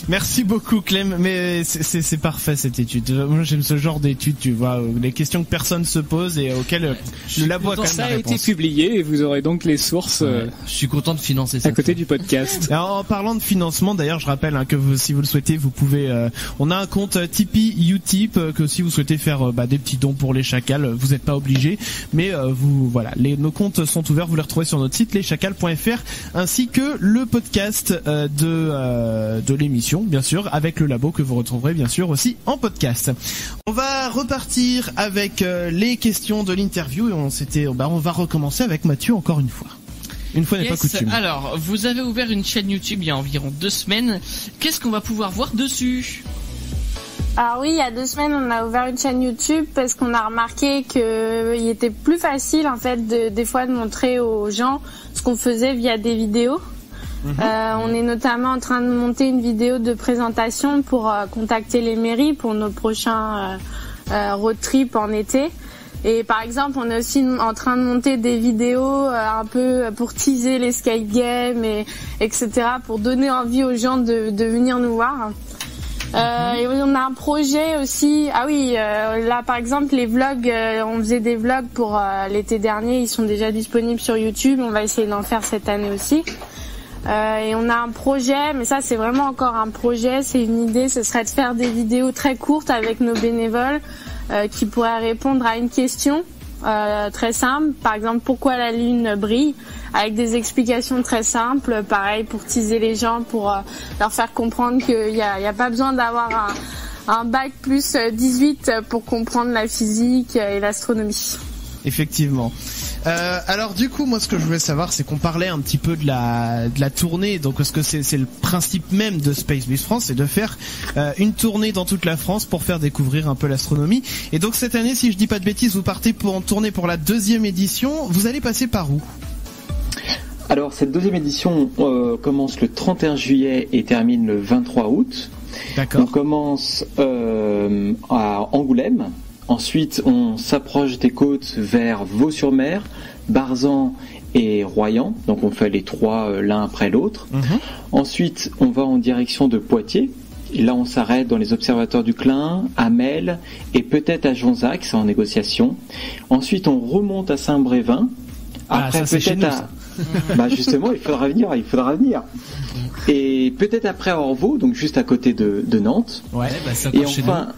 Merci beaucoup Clem, mais c'est parfait cette étude. Moi j'aime ce genre d'études, tu vois, les questions que personne se pose et auxquelles le labo a quand même la réponse. Ça a été publié et vous aurez donc les sources. Je suis content de financer ça. À côté du podcast. Alors, en parlant de financement, d'ailleurs, je rappelle que si vous le souhaitez, vous pouvez. On a un compte Tipeee Utip que si vous souhaitez faire des petits dons pour les Chacals, vous n'êtes pas obligé, mais nos comptes sont ouverts. Vous les retrouvez sur notre site leschacals.fr ainsi que le podcast de l'émission. Bien sûr, avec le labo que vous retrouverez bien sûr aussi en podcast. On va repartir avec les questions de l'interview et on va recommencer avec Mathieu encore une fois. Une fois n'est pas coutume. Alors, vous avez ouvert une chaîne YouTube il y a environ 2 semaines. Qu'est-ce qu'on va pouvoir voir dessus ? Alors oui, il y a 2 semaines, on a ouvert une chaîne YouTube parce qu'on a remarqué qu'il était plus facile en fait des fois de montrer aux gens ce qu'on faisait via des vidéos. On est notamment en train de monter une vidéo de présentation pour contacter les mairies pour nos prochains road trips en été. Et par exemple, on est aussi en train de monter des vidéos un peu pour teaser les skate games etc. pour donner envie aux gens de venir nous voir. Et on a un projet aussi. Ah oui, là par exemple les vlogs, on faisait des vlogs pour l'été dernier, ils sont déjà disponibles sur YouTube. On va essayer d'en faire cette année aussi. Et on a un projet, mais ça c'est vraiment encore un projet, c'est une idée, ce serait de faire des vidéos très courtes avec nos bénévoles qui pourraient répondre à une question très simple, par exemple pourquoi la lune brille, avec des explications très simples, pareil pour teaser les gens, pour leur faire comprendre qu'il n'y a pas besoin d'avoir un bac plus 18 pour comprendre la physique et l'astronomie. Effectivement. Alors du coup, moi ce que je voulais savoir, c'est qu'on parlait un petit peu de la tournée. Donc ce que c'est le principe même de Space Base France, c'est de faire une tournée dans toute la France pour faire découvrir un peu l'astronomie. Et donc cette année, si je dis pas de bêtises, vous partez en tournée pour la 2e édition. Vous allez passer par où ? Alors cette 2e édition commence le 31 juillet et termine le 23 août. D'accord. On commence à Angoulême. Ensuite, on s'approche des côtes vers Vaux-sur-Mer, Barzan et Royan. Donc on fait les 3 l'un après l'autre. Ensuite, on va en direction de Poitiers. Et là, on s'arrête dans les observateurs du Clin, à Mel et peut-être à Jonzac, c'est en négociation. Ensuite, on remonte à Saint-Brévin. Après, ça, peut-être à... Bah justement, il faudra venir. Et peut-être après à Orvaux, donc juste à côté de Nantes. Ouais, bah ça et enfin,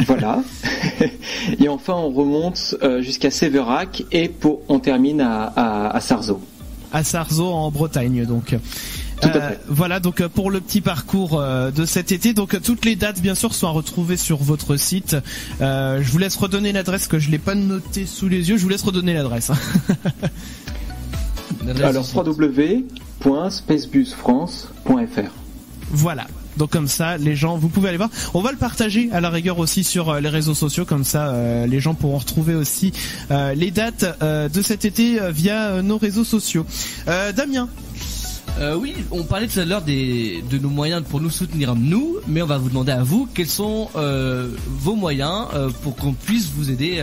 voilà. Et enfin, on remonte jusqu'à Sévérac et on termine à Sarzeau. À Sarzeau en Bretagne, donc. Voilà donc pour le petit parcours de cet été. Donc toutes les dates bien sûr sont à retrouver sur votre site. Je vous laisse redonner l'adresse que je l'ai pas notée sous les yeux. Je vous laisse redonner l'adresse. Alors www.spacebusfrance.fr. Voilà. Donc comme ça, les gens, vous pouvez aller voir. On va le partager à la rigueur aussi sur les réseaux sociaux, comme ça les gens pourront retrouver aussi les dates de cet été via nos réseaux sociaux. Damien. Oui, on parlait tout à l'heure de nos moyens pour nous soutenir nous, mais on va vous demander à vous quels sont vos moyens pour qu'on puisse vous aider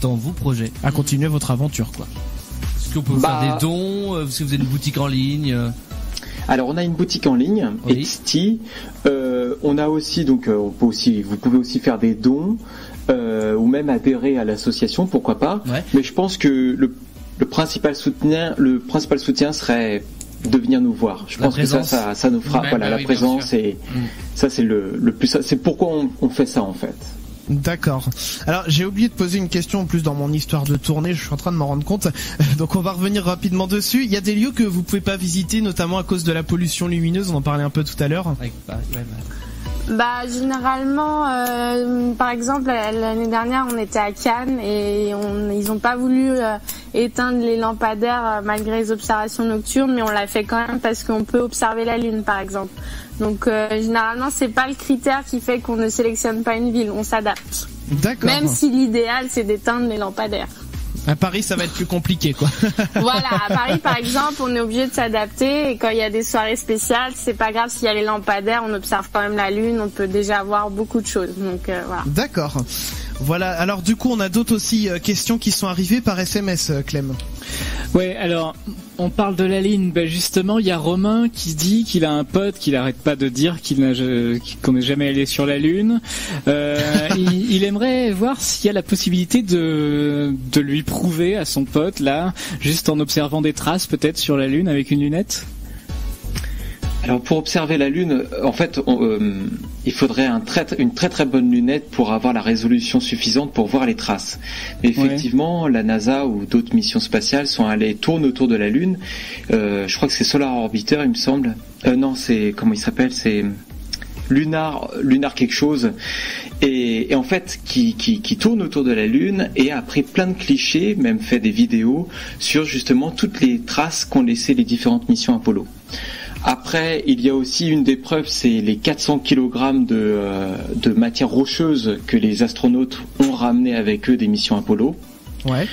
dans vos projets. À continuer votre aventure, quoi. Est-ce qu'on peut vous faire des dons, si vous avez une boutique en ligne Alors on a une boutique en ligne, oui. Etsy. On a aussi donc vous pouvez aussi faire des dons ou même adhérer à l'association, pourquoi pas. Ouais. Mais je pense que le principal soutien serait de venir nous voir. Je pense que ça nous fera la présence et ça c'est le plus. C'est pourquoi on fait ça en fait. D'accord. Alors j'ai oublié de poser une question en plus dans mon histoire de tournée, je suis en train de m'en rendre compte. Donc on va revenir rapidement dessus. Il y a des lieux que vous pouvez pas visiter, notamment à cause de la pollution lumineuse, on en parlait un peu tout à l'heure. Bah généralement, par exemple l'année dernière on était à Cannes et ils ont pas voulu éteindre les lampadaires malgré les observations nocturnes, mais on l'a fait quand même parce qu'on peut observer la lune par exemple. Donc généralement c'est pas le critère qui fait qu'on ne sélectionne pas une ville, on s'adapte. D'accord. Même si l'idéal c'est d'éteindre les lampadaires. À Paris, ça va être plus compliqué, quoi. Voilà, à Paris, par exemple, on est obligé de s'adapter et quand il y a des soirées spéciales, c'est pas grave s'il y a les lampadaires, on observe quand même la lune, on peut déjà voir beaucoup de choses. Donc voilà. D'accord. Voilà. Alors du coup, on a d'autres aussi questions qui sont arrivées par SMS, Clem. Ouais, alors on parle de la ligne. Ben justement, il y a Romain qui dit qu'il a un pote qu'il arrête pas de dire qu'on n'est jamais allé sur la Lune. Il aimerait voir s'il y a la possibilité de lui prouver à son pote là, juste en observant des traces peut-être sur la Lune avec une lunette. Alors pour observer la Lune, en fait, il faudrait une très très bonne lunette pour avoir la résolution suffisante pour voir les traces. Mais effectivement, la NASA ou d'autres missions spatiales tournent autour de la Lune. Je crois que c'est Solar Orbiter, il me semble. Non, c'est comment il s'appelle ? C'est Lunar quelque chose. Et en fait, qui tourne autour de la Lune et a pris plein de clichés, même fait des vidéos sur justement toutes les traces qu'ont laissées les différentes missions Apollo. Après, il y a aussi une des preuves, c'est les 400 kg de matière rocheuse que les astronautes ont ramené avec eux des missions Apollo. Ouais.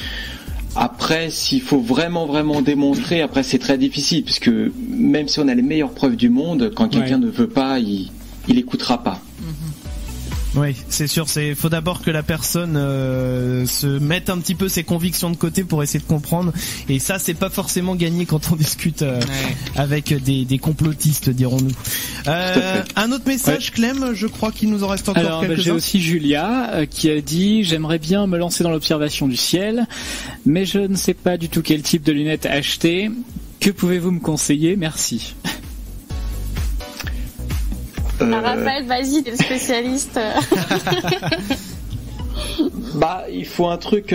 Après, s'il faut vraiment démontrer, après c'est très difficile, puisque même si on a les meilleures preuves du monde, quand quelqu'un ne veut pas, il écoutera pas. Oui, c'est sûr. Faut d'abord que la personne se mette un petit peu ses convictions de côté pour essayer de comprendre. Et ça, c'est pas forcément gagné quand on discute avec des complotistes, dirons-nous. Un autre message, Clem. Je crois qu'il nous en reste encore quelques-uns. J'ai aussi Julia qui a dit: j'aimerais bien me lancer dans l'observation du ciel, mais je ne sais pas du tout quel type de lunettes acheter. Que pouvez-vous me conseiller? Merci. Raphaël, vas-y, t'es le spécialiste. Il faut un truc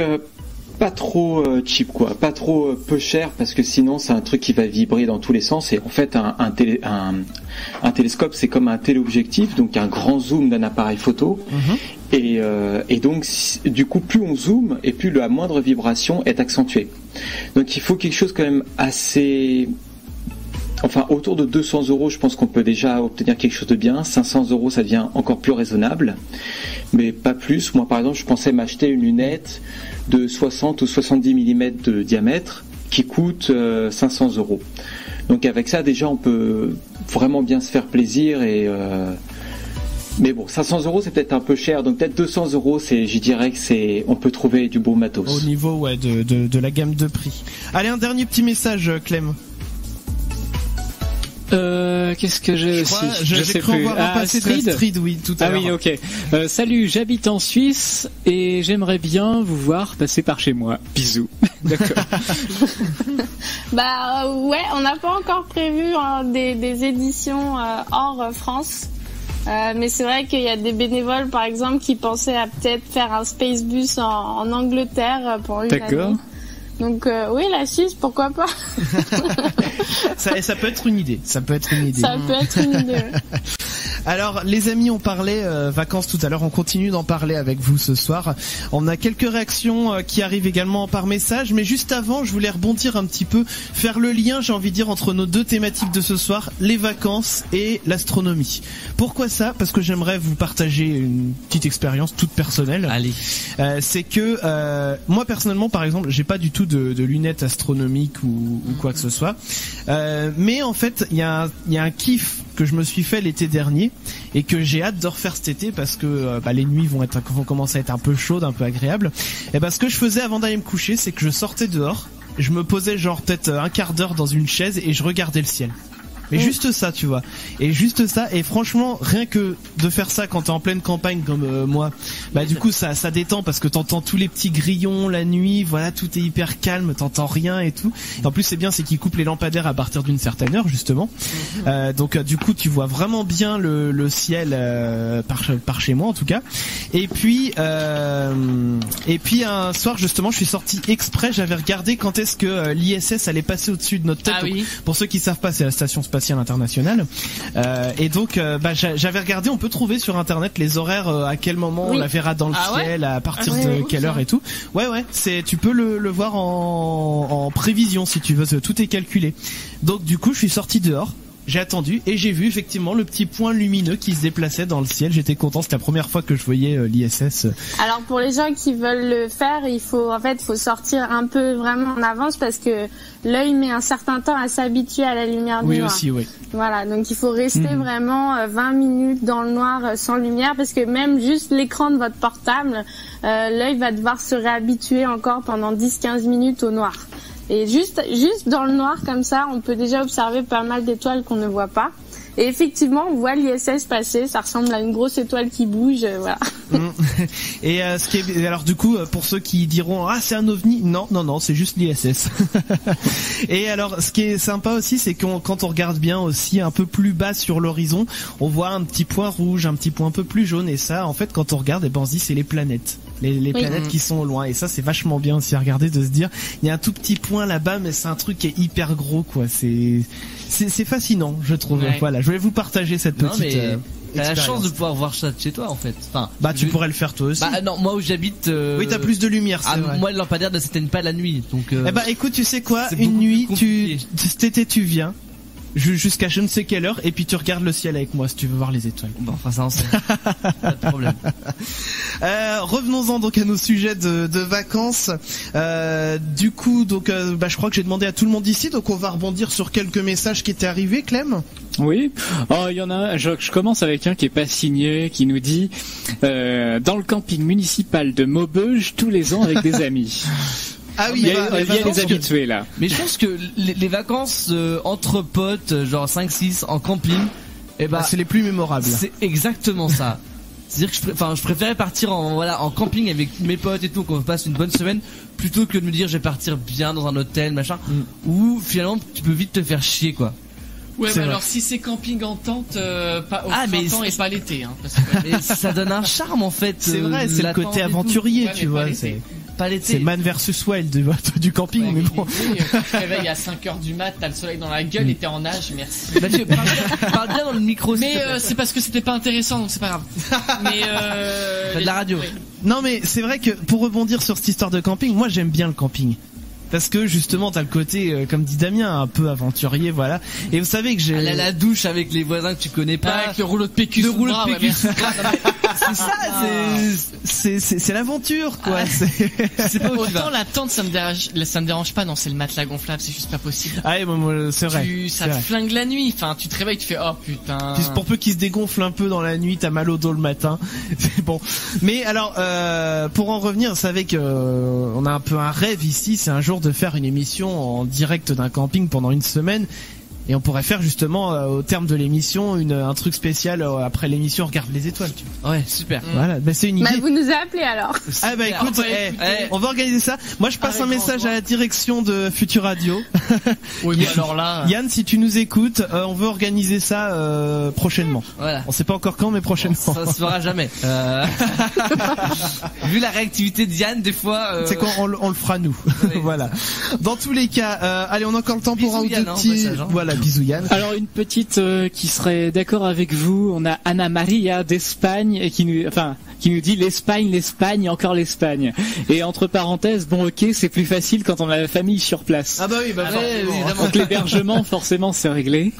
pas trop cheap, quoi, pas trop peu cher, parce que sinon c'est un truc qui va vibrer dans tous les sens. Et en fait, un télescope, c'est comme un téléobjectif, donc un grand zoom d'un appareil photo. Et donc, du coup, plus on zoome et plus la moindre vibration est accentuée. Donc, il faut quelque chose quand même assez. Enfin, autour de 200 €, je pense qu'on peut déjà obtenir quelque chose de bien. 500 €, ça devient encore plus raisonnable, mais pas plus. Moi, par exemple, je pensais m'acheter une lunette de 60 ou 70 mm de diamètre qui coûte 500 €. Donc, avec ça, déjà, on peut vraiment bien se faire plaisir. Mais bon, 500 €, c'est peut-être un peu cher. Donc, peut-être 200 €, je dirais que on peut trouver du beau matos. Au niveau, de la gamme de prix. Allez, un dernier petit message, Clem. Qu'est-ce que j'ai aussi? Je sais plus. Passer Astrid, oui, tout à l'heure. Ah oui, ok. Salut, j'habite en Suisse et j'aimerais bien vous voir passer par chez moi. Bisous. D'accord. Ouais, on n'a pas encore prévu des éditions hors France. Mais c'est vrai qu'il y a des bénévoles, par exemple, qui pensaient à peut-être faire un Space Bus en Angleterre pour une année. Donc oui, la Suisse, pourquoi pas. ça peut être une idée. Ça peut être une idée. Alors les amis, on parlait vacances tout à l'heure, on continue d'en parler avec vous ce soir. On a quelques réactions qui arrivent également par message, mais juste avant, je voulais rebondir un petit peu, faire le lien, j'ai envie de dire, entre nos deux thématiques de ce soir, les vacances et l'astronomie. Pourquoi ça? Parce que j'aimerais vous partager une petite expérience toute personnelle. Allez. C'est que moi personnellement, par exemple, j'ai pas du tout de lunettes astronomiques ou quoi que ce soit. Mais en fait, il y a un kiff que je me suis fait l'été dernier et que j'ai hâte de refaire cet été parce que les nuits vont commencer à être un peu chaudes, un peu agréables. Et ce que je faisais avant d'aller me coucher, c'est que je sortais dehors, je me posais genre peut-être un quart d'heure dans une chaise et je regardais le ciel. Mais juste ça, tu vois. Et juste ça. Et franchement, rien que de faire ça quand t'es en pleine campagne comme moi, du coup ça détend parce que t'entends tous les petits grillons la nuit. Voilà, tout est hyper calme, t'entends rien et tout. Et en plus, c'est bien, c'est qu'ils coupent les lampadaires à partir d'une certaine heure justement. Donc du coup, tu vois vraiment bien le ciel par chez moi en tout cas. Et puis un soir justement, je suis sorti exprès. J'avais regardé quand est-ce que l'ISS allait passer au-dessus de notre tête. Donc, pour ceux qui savent pas, c'est la station spatiale internationale. Et donc j'avais regardé, on peut trouver sur internet les horaires à quel moment on la verra dans le ciel, à partir de quelle heure et tout. Ouais, tu peux le voir en prévision si tu veux, tout est calculé. Donc du coup je suis sorti dehors, j'ai attendu et j'ai vu effectivement le petit point lumineux qui se déplaçait dans le ciel. J'étais content, c'était la première fois que je voyais l'ISS. Alors pour les gens qui veulent le faire, il faut sortir un peu vraiment en avance parce que l'œil met un certain temps à s'habituer à la lumière du noir. Oui aussi, oui. Voilà, donc il faut rester vraiment 20 minutes dans le noir sans lumière parce que même juste l'écran de votre portable, l'œil va devoir se réhabituer encore pendant 10-15 minutes au noir. Et juste dans le noir comme ça, on peut déjà observer pas mal d'étoiles qu'on ne voit pas. Et effectivement, on voit l'ISS passer, ça ressemble à une grosse étoile qui bouge, voilà. Et alors du coup, pour ceux qui diront c'est un ovni, non, c'est juste l'ISS. Et alors, ce qui est sympa aussi, c'est quand on regarde bien aussi un peu plus bas sur l'horizon, on voit un petit point rouge, un petit point un peu plus jaune, et ça, en fait, quand on regarde, on se dit c'est les planètes. Les planètes qui sont au loin, et ça c'est vachement bien aussi à regarder, de se dire il y a un tout petit point là-bas mais c'est un truc qui est hyper gros quoi, c'est fascinant je trouve. Voilà, je voulais vous partager cette petite t'as la chance de pouvoir voir ça de chez toi en fait. Enfin, tu pourrais le faire toi aussi. Non, moi où j'habite oui, t'as plus de lumière, c'est vrai. Moi le lampadaire ne s'éteigne pas la nuit donc écoute, tu sais quoi, une nuit cet été tu viens jusqu'à je ne sais quelle heure et puis tu regardes le ciel avec moi si tu veux voir les étoiles. Bon, enfin ça on sait. Pas de problème. Revenons-en donc à nos sujets de vacances. Du coup, donc je crois que j'ai demandé à tout le monde ici, donc on va rebondir sur quelques messages qui étaient arrivés, Clem. Oui. Il y en a un, je commence avec un qui est pas signé, qui nous dit dans le camping municipal de Maubeuge tous les ans avec des amis. Ah oui, il y a les habitués là. Mais je pense que les vacances entre potes, genre 5-6 en camping, c'est les plus mémorables. C'est exactement ça. C'est-à-dire que je préférais partir en camping avec mes potes et tout, qu'on passe une bonne semaine, plutôt que de me dire je vais partir bien dans un hôtel, machin, où finalement tu peux vite te faire chier quoi. Ouais, mais alors si c'est camping en tente, pas au printemps et pas l'été, hein, parce que mais ça donne un charme en fait. C'est vrai, c'est le côté aventurier, tu vois. Pas l'été. C'est Man vs Wild du camping, mais bon. Tu te réveilles à 5h du mat, t'as le soleil dans la gueule et t'es en nage, merci. Mathieu, parle bien dans le micro. Mais c'est parce que c'était pas intéressant, donc c'est pas grave. Mais t'as de la radio. Non, mais c'est vrai que pour rebondir sur cette histoire de camping, moi j'aime bien le camping. Parce que justement t'as le côté comme dit Damien un peu aventurier, voilà. Et vous savez que j'ai aller à la douche avec les voisins que tu connais pas, avec le rouleau de PQ sous le bras, c'est ça, c'est l'aventure quoi. C'est pas autant la tente, ça me dérange pas. Non, c'est le matelas gonflable, c'est juste pas possible. Ah ouais, c'est vrai. Ça te flingue la nuit. Enfin, tu te réveilles, tu fais oh putain. Puis pour peu qu'il se dégonfle un peu dans la nuit, t'as mal au dos le matin. C'est bon. Mais alors pour en revenir, vous savez que on a un peu un rêve ici, c'est un jour de faire une émission en direct d'un camping pendant une semaine. Et on pourrait faire justement au terme de l'émission un truc spécial après l'émission on regarde les étoiles. Tu vois. Ouais, super. Voilà, bah, c'est une idée. Bah, vous nous avez appelé alors. Ah bah écoute, on va organiser ça. Moi je passe un message à la direction de Futur Radio. Oui, mais alors là, Yann, si tu nous écoutes, on veut organiser ça prochainement. Voilà. On sait pas encore quand, mais prochainement. Ça se fera jamais. Vu la réactivité de Yann, des fois. C'est quand on le fera nous. Oui. Voilà. Dans tous les cas, allez, on a encore le temps pour un ou deux petits. Voilà, bisous Yann. Alors une petite qui serait d'accord avec vous. On a Anna Maria d'Espagne et qui nous dit l'Espagne et encore l'Espagne. Et entre parenthèses, bon ok, c'est plus facile quand on a la famille sur place. Ah bah oui, évidemment. Donc l'hébergement, forcément, c'est réglé.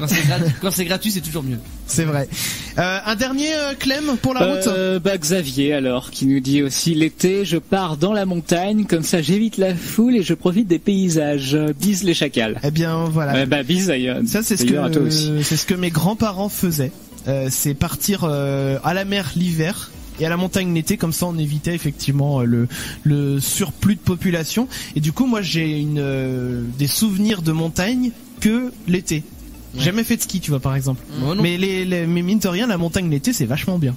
Quand c'est gratuit, c'est toujours mieux. C'est vrai. Un dernier Clem pour la route. Xavier alors qui nous dit aussi l'été je pars dans la montagne comme ça j'évite la foule et je profite des paysages. Bise les chacals. Eh bien voilà. Bise d'ailleurs. Ça c'est ce que mes grands-parents faisaient. C'est partir à la mer l'hiver et à la montagne l'été, comme ça on évitait effectivement le surplus de population. Et du coup moi j'ai des souvenirs de montagne que l'été. Ouais. Jamais fait de ski, tu vois, par exemple. Mais mais mine de rien, la montagne l'été, c'est vachement bien.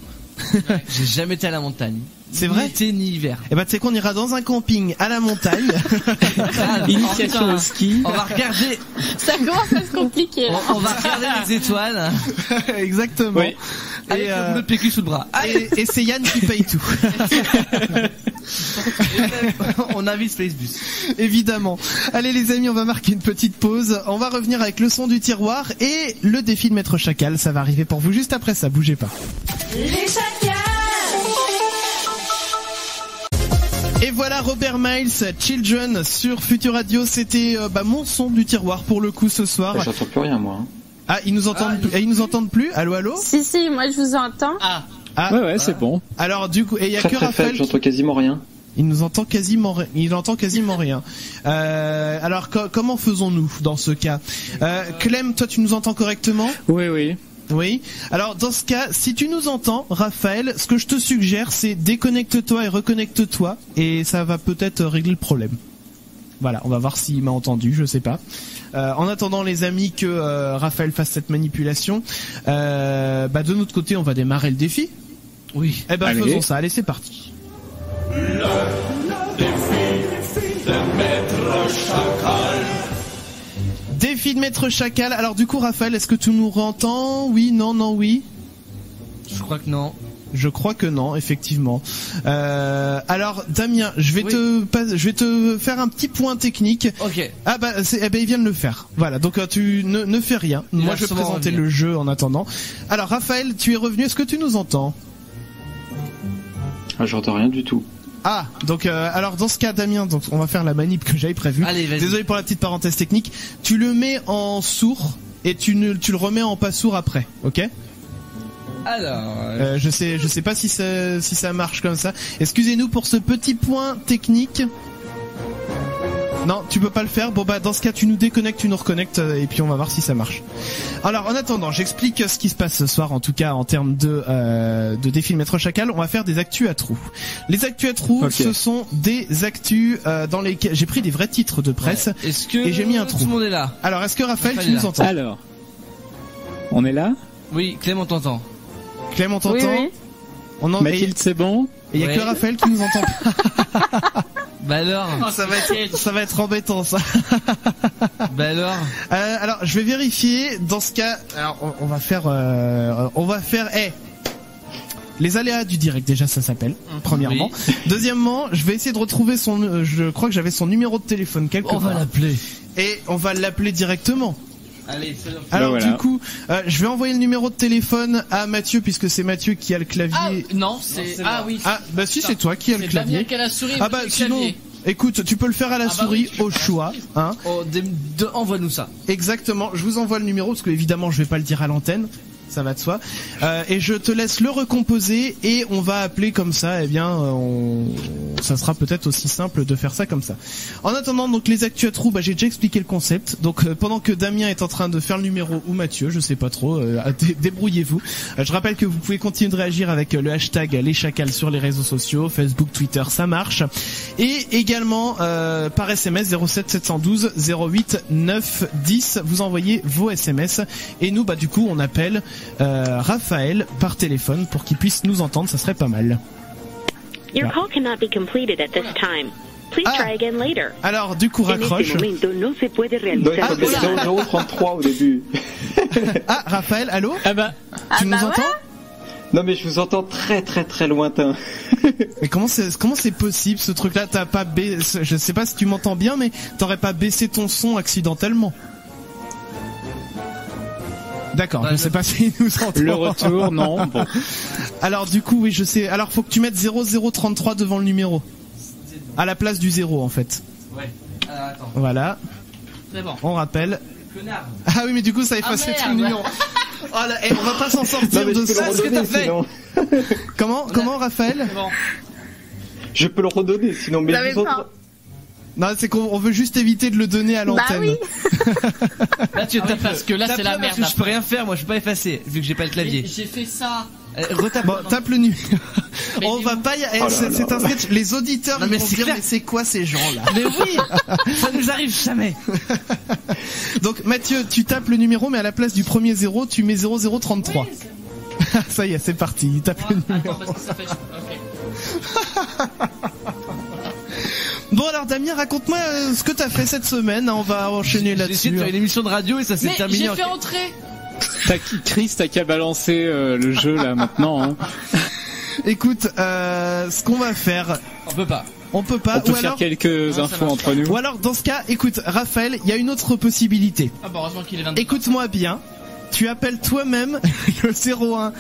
J'ai jamais été à la montagne. C'est vrai? Ni été ni hiver. Et bah tu sais qu'on ira dans un camping à la montagne. Initiation au ski. On va regarder. Ça commence à se compliquer. On va regarder les étoiles. Exactement. Oui. Avec le boulot de PQ sous le bras. Et c'est Yann qui paye tout. On invite Spacebus. Évidemment. Allez les amis, on va marquer une petite pause. On va revenir avec le son du tiroir et le défi de Maître Chacal. Ça va arriver pour vous juste après ça. Bougez pas. Les chacals. Et voilà Robert Miles, Children sur Futur Radio. C'était mon son du tiroir pour le coup ce soir. J'entends plus rien moi. Ah, ils nous entendent plus. Allô, allô? Si, moi je vous entends. Ouais, c'est bon. Alors du coup, et il y a que Raphaël. J'entends quasiment rien. Il entend quasiment rien. Alors comment faisons-nous dans ce cas? Clem, toi tu nous entends correctement? Oui. Oui. Alors dans ce cas, si tu nous entends, Raphaël, ce que je te suggère, c'est déconnecte-toi et reconnecte-toi, et ça va peut-être régler le problème. Voilà, on va voir s'il m'a entendu, je sais pas. En attendant les amis que Raphaël fasse cette manipulation, de notre côté, on va démarrer le défi. Oui. Eh ben faisons ça. Allez, c'est parti. Le défi de Maître Chacal. Défi de Maître Chacal. Alors du coup, Raphaël, est-ce que tu nous entends? Oui, non, oui. Je crois que non. Je crois que non, effectivement. Alors Damien, je vais te faire un petit point technique. Ok. Ah il vient de le faire. Voilà, donc tu ne fais rien. Moi je vais présenter le jeu en attendant. Alors Raphaël, tu es revenu, est-ce que tu nous entends? J'entends rien du tout. Ah, donc alors dans ce cas Damien, donc on va faire la manip que j'avais prévue. Allez, vas-y. Désolé pour la petite parenthèse technique. Tu le mets en sourd et tu le remets en pas sourd après, ok? Alors, je sais pas si ça marche comme ça. Excusez-nous pour ce petit point technique. Non, tu peux pas le faire. Bon dans ce cas tu nous déconnectes, tu nous reconnectes et puis on va voir si ça marche. Alors en attendant, j'explique ce qui se passe ce soir en tout cas en termes de défi de Maître Chacal. On va faire des actus à trous. Les actus à trous, ce sont des actus dans lesquels j'ai pris des vrais titres de presse et j'ai mis un trou. Tout le monde est là. Alors est-ce que Raphaël tu nous entends? Alors, on est là? Oui, Clément t'entend. Clem, on t'entend? Oui. Mathilde, c'est bon? Et il y a que Raphaël qui nous entend. Bah alors. Ça va être embêtant ça. Bah alors. Alors je vais vérifier. Dans ce cas, alors on va faire. Les aléas du direct, déjà ça s'appelle. Premièrement. Oui. Deuxièmement, je vais essayer de retrouver je crois que j'avais son numéro de téléphone quelque part. On va l'appeler. Et on va l'appeler directement. Allez, alors du coup, je vais envoyer le numéro de téléphone à Mathieu puisque c'est Mathieu qui a le clavier. Oui. Ah bah si c'est toi qui a le clavier. C'est Damien qui a la souris. Ah bah sinon, écoute, tu peux le faire à la souris au choix, hein. Envoie-nous ça. Exactement. Je vous envoie le numéro parce que évidemment je vais pas le dire à l'antenne. ça va de soi. Et je te laisse le recomposer et on va appeler comme ça. Eh bien, ça sera peut-être aussi simple de faire ça comme ça. En attendant, donc les actus à trous, j'ai déjà expliqué le concept. Donc pendant que Damien est en train de faire le numéro ou Mathieu, je sais pas trop, débrouillez-vous. Je rappelle que vous pouvez continuer de réagir avec le hashtag les chacals sur les réseaux sociaux, Facebook, Twitter, ça marche. Et également par SMS 07 712 08 9 10, vous envoyez vos SMS et nous du coup on appelle Raphaël par téléphone pour qu'il puisse nous entendre, ça serait pas mal. Your call cannot be completed at this time. Please try again later. Alors du coup raccroche. Donc il faut dire 033 au début. Ah Raphaël, allô? Tu nous entends? Non mais je vous entends très très très lointain. Mais comment c'est possible ce truc-là? T'as pas je sais pas si tu m'entends bien, mais t'aurais pas baissé ton son accidentellement? D'accord, je sais pas si nous entend. Le retour, non. Bon. Alors du coup, oui, je sais. Alors faut que tu mettes 0033 devant le numéro. À la place du 0 en fait. Ouais. Attends. Voilà. C'est bon. On rappelle. Connard. Ah oui, mais du coup ça effacait tout le numéro. Oh là, on va pas s'en sortir de ça. Ce que t'as fait. Comment Raphaël? Bon. Je peux le redonner sinon, mais les autres... Non, c'est qu'on veut juste éviter de le donner à l'antenne. Oui. Là, parce que là, c'est la merde. Je peux rien faire, moi, je peux pas effacer, vu que j'ai pas le clavier. J'ai fait ça. Retape. Bon, tape le numéro. On va pas c'est un sketch. Les auditeurs, ils vont se dire, mais c'est quoi ces gens-là? Mais oui! Ça nous arrive jamais. Donc, Mathieu, tu tapes le numéro, mais à la place du premier 0, tu mets 0033. Oui, ça y est, c'est parti. Il tape le numéro. Attends, parce que ça fait... Ok. Bon alors Damien, raconte-moi ce que t'as fait cette semaine, on va enchaîner là-dessus. J'ai essayé de faire une émission de radio et ça s'est terminé. J'ai fait entrer. Chris, t'as qu'à balancer le jeu là maintenant. Hein. Écoute, ce qu'on va faire... On peut pas. On peut faire quelques infos entre nous. Ou alors dans ce cas, écoute Raphaël, il y a une autre possibilité. Ah bah heureusement qu'il est 22. Écoute-moi bien. Tu appelles toi-même le 01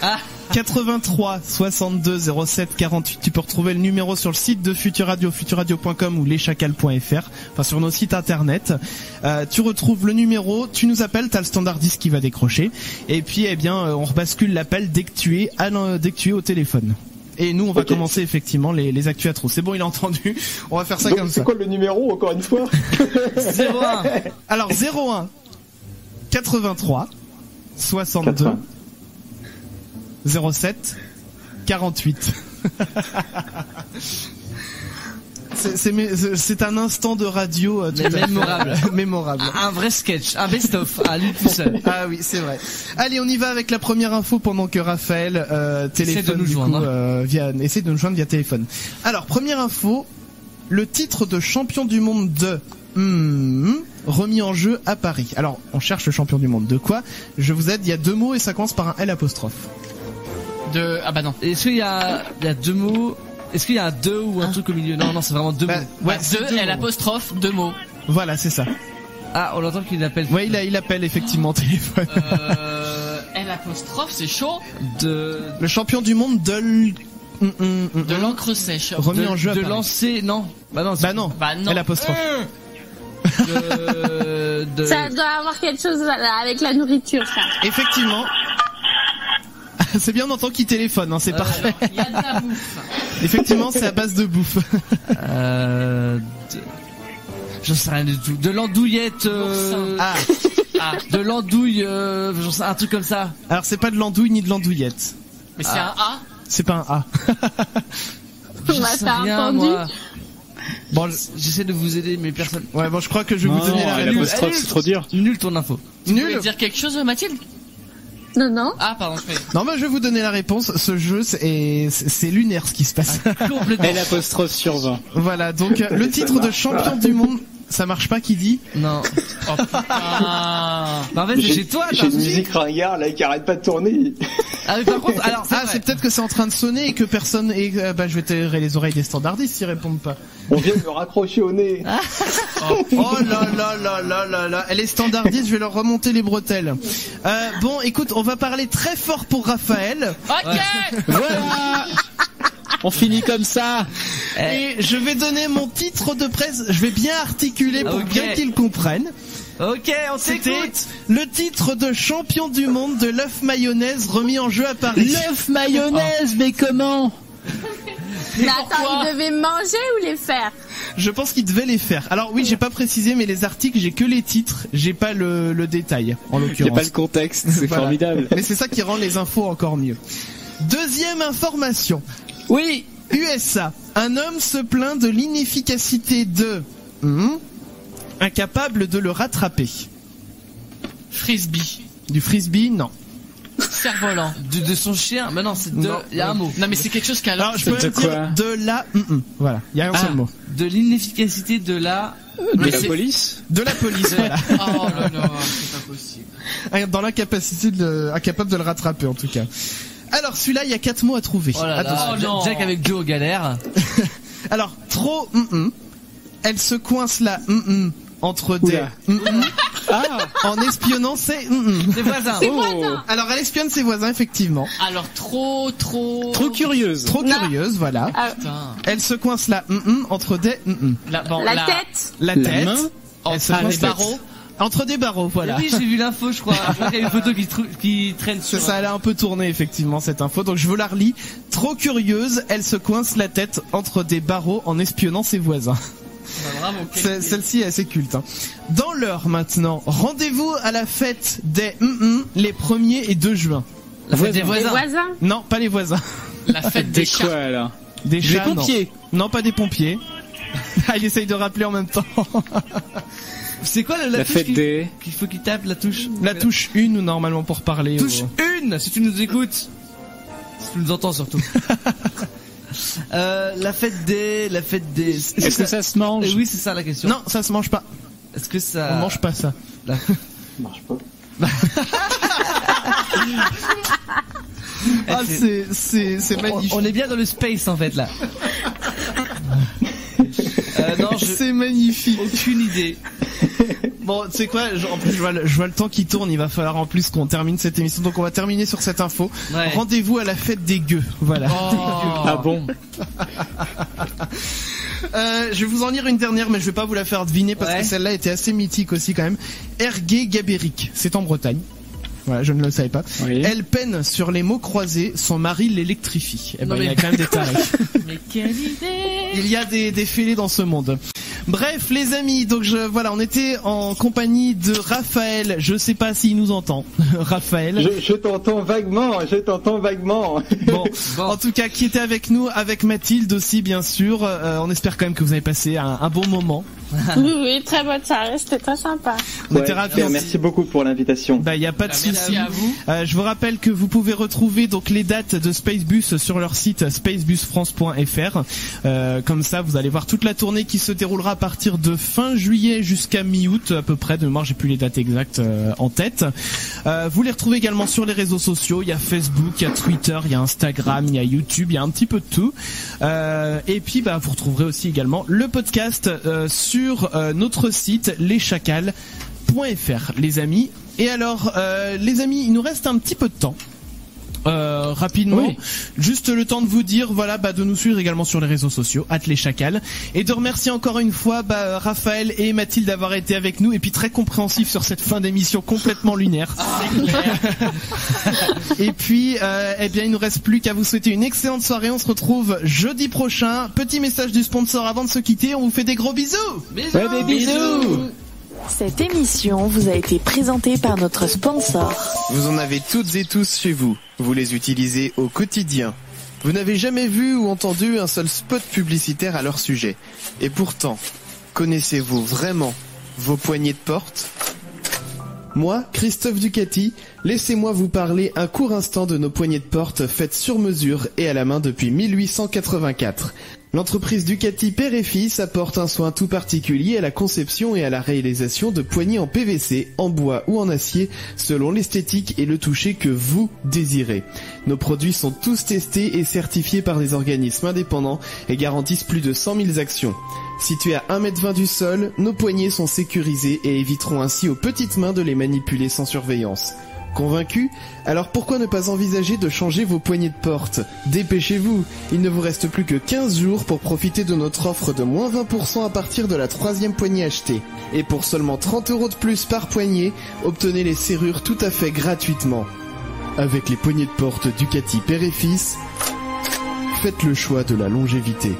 83 62 07 48. Tu peux retrouver le numéro sur le site de Futur Radio, futurradio.com ou leschacals.fr, enfin sur nos sites internet. Tu retrouves le numéro, tu nous appelles, t'as le standardiste qui va décrocher, et puis on rebascule l'appel dès que tu es au téléphone. Et nous on va commencer effectivement les actus à trous. C'est bon, il a entendu. On va faire ça. Donc, comme ça. C'est quoi le numéro encore une fois? 01. Alors 01 83 62 07 48. C'est un instant de radio mémorable. Un vrai sketch, un best-of à lui tout seul. Ah oui, c'est vrai. Allez, on y va avec la première info pendant que Raphaël téléphone essaie de nous joindre via téléphone. Alors, première info, le titre de champion du monde remis en jeu à Paris. Alors, on cherche le champion du monde de quoi? Je vous aide, il y a 2 mots et ça commence par un L apostrophe. Ah bah non. Est-ce qu'il y a 2 mots? Est-ce qu'il y a un 2 ou un truc au milieu? Non, c'est vraiment 2 mots. Ouais, 2 L apostrophe, 2 mots. Voilà, c'est ça. Ah, on entend qu'il appelle. Ouais, il appelle effectivement téléphone. L apostrophe, c'est chaud. Le champion du monde de l'encre sèche. Remis en jeu à Paris. Lancer, non. Bah non. L apostrophe. Ça doit avoir quelque chose avec la nourriture, ça. Effectivement. C'est bien, on entend qu'il téléphone, c'est parfait. Il y a de la bouffe. Effectivement, c'est à base de bouffe. J'en sais rien du tout. De l'andouillette. De l'andouille. J'en sais un truc comme ça. Alors c'est pas de l'andouille ni de l'andouillette. Mais c'est un A. C'est pas un A. J'en sais rien, moi. Bon, j'essaie de vous aider, mais personne. Ouais, bon, je crois que je vais vous donner la réponse. C'est trop dur. Nul ton info. Tu voulais dire quelque chose, Mathilde? Non. Ah, pardon, Non, mais je vais vous donner la réponse. Ce jeu, c'est lunaire ce qui se passe. L apostrophe sur 20. Voilà, donc le titre de champion du monde. Ça marche pas qui dit? Non. Oh putain. En fait, c'est chez toi. J'ai une musique ringard là qui arrête pas de tourner. Ah mais par contre, alors c'est peut-être que c'est en train de sonner et que personne je vais tirer les oreilles des standardistes s'ils répondent pas. On vient de me raccrocher au nez. Oh là. Elle est standardiste, je vais leur remonter les bretelles. Bon, écoute, on va parler très fort pour Raphaël. OK. Voilà. On finit comme ça. Et je vais donner mon titre de presse. Je vais bien articuler pour bien qu'ils comprennent. Ok, on t'écoute. Le titre de champion du monde de l'œuf mayonnaise remis en jeu à Paris. L'œuf mayonnaise, mais comment? Mais attends, il devait manger ou les faire? Je pense qu'il devait les faire. Alors oui, j'ai pas précisé, mais les articles, j'ai que les titres, j'ai pas le détail, en l'occurrence. Il n'y a pas le contexte, c'est voilà. formidable. Mais c'est ça qui rend les infos encore mieux. Deuxième information. Oui. USA. Un homme se plaint de l'inefficacité de... incapable de le rattraper. Frisbee. Du frisbee, non. Cerf-volant. De son chien. Mais non, c'est de... Il y a un mot. Non, mais c'est quelque chose qui a... Alors, je peux dire de la... Voilà, il y a un seul mot. De l'inefficacité de la... De la police. De la police, voilà. Oh là là, c'est pas possible. Dans l'incapacité incapable de le rattraper, en tout cas. Alors, celui-là, il y a 4 mots à trouver. Oh là là, Jack avec Joe galère. Alors, trop elle se coince là entre des en espionnant ses voisins. Alors, elle espionne ses voisins, effectivement. Alors, trop curieuse. Trop curieuse, voilà. Putain. Elle se coince là entre des La tête. La tête. Entre des barreaux. Entre des barreaux, voilà. Oui, j'ai vu l'info, je crois. Je crois qu'il y a une photo qui traîne sur... Ça, elle a un peu tourné, effectivement, cette info. Donc, je vous la relis. Trop curieuse, elle se coince la tête entre des barreaux en espionnant ses voisins. Bah, bravo. Celle-ci est assez culte. Hein. Dans l'heure, maintenant, rendez-vous à la fête des les 1er et 2 juin. La fête des voisins. Non, pas les voisins. La fête des chats. Quoi, là? Des chats, pompiers. Non, pas des pompiers. Il essaye de rappeler en même temps. C'est quoi la touche fête des... qu'il faut qu'il tape, la touche? La touche 1 normalement pour parler. Touche 1 si tu nous écoutes. Si tu nous entends surtout. La fête des... Est-ce que ça se mange? Oui, c'est ça la question. Non, ça se mange pas. Est-ce que ça... On mange pas ça. Ça marche pas. Ah, c'est magnifique. On est bien dans le space en fait là. Non, c'est magnifique. Aucune idée. Bon, tu sais quoi, en plus je vois le temps qui tourne, il va falloir en plus qu'on termine cette émission, donc on va terminer sur cette info. Ouais. Rendez-vous à la fête des gueux, voilà. Oh. Ah bon. Je vais vous en lire une dernière, mais je vais pas vous la faire deviner parce que celle-là était assez mythique aussi quand même. Ergué Gabéric, c'est en Bretagne. Voilà, je ne le savais pas. Oui. Elle peine sur les mots croisés, son mari l'électrifie. Eh ben, il y a quand même des tarifs. Mais quelle idée! Il y a des fêlés dans ce monde. Bref, les amis, donc voilà, on était en compagnie de Raphaël. Je sais pas s'il nous entend. Raphaël. Je t'entends vaguement. Bon, en tout cas, qui était avec nous, avec Mathilde aussi, bien sûr. On espère quand même que vous avez passé un bon moment. Oui, très bonne soirée, c'était très sympa. On était ravis. Merci beaucoup pour l'invitation. Bah, y a pas de souci. Merci à vous. Je vous rappelle que vous pouvez retrouver donc les dates de Spacebus sur leur site spacebusfrance.fr. Comme ça, vous allez voir toute la tournée qui se déroulera à partir de fin juillet jusqu'à mi-août à peu près. De mémoire, j'ai plus les dates exactes en tête. Vous les retrouvez également sur les réseaux sociaux. Il y a Facebook, il y a Twitter, il y a Instagram, il y a YouTube, il y a un petit peu de tout. Et puis, bah, vous retrouverez aussi également le podcast sur notre site leschacals.fr, les amis. Et alors, les amis, il nous reste un petit peu de temps. Rapidement, oui. Juste le temps de vous dire, voilà, de nous suivre également sur les réseaux sociaux, @leschacals, et de remercier encore une fois Raphaël et Mathilde d'avoir été avec nous, et puis très compréhensifs sur cette fin d'émission complètement lunaire. Et puis, il nous reste plus qu'à vous souhaiter une excellente soirée. On se retrouve jeudi prochain. Petit message du sponsor avant de se quitter. On vous fait des gros bisous. Bisous. Ouais, des bisous. Cette émission vous a été présentée par notre sponsor. Vous en avez toutes et tous chez vous. Vous les utilisez au quotidien. Vous n'avez jamais vu ou entendu un seul spot publicitaire à leur sujet. Et pourtant, connaissez-vous vraiment vos poignées de porte ? Moi, Christophe Ducati, laissez-moi vous parler un court instant de nos poignées de porte faites sur mesure et à la main depuis 1884. L'entreprise Ducati père et fils apporte un soin tout particulier à la conception et à la réalisation de poignées en PVC, en bois ou en acier, selon l'esthétique et le toucher que vous désirez. Nos produits sont tous testés et certifiés par des organismes indépendants et garantissent plus de 100 000 actions. Situés à 1,20 m du sol, nos poignées sont sécurisées et éviteront ainsi aux petites mains de les manipuler sans surveillance. Convaincu ? Alors pourquoi ne pas envisager de changer vos poignées de porte ? Dépêchez-vous, il ne vous reste plus que 15 jours pour profiter de notre offre de moins 20% à partir de la 3e poignée achetée. Et pour seulement 30 € de plus par poignée, obtenez les serrures tout à fait gratuitement. Avec les poignées de porte Ducati père et fils, faites le choix de la longévité.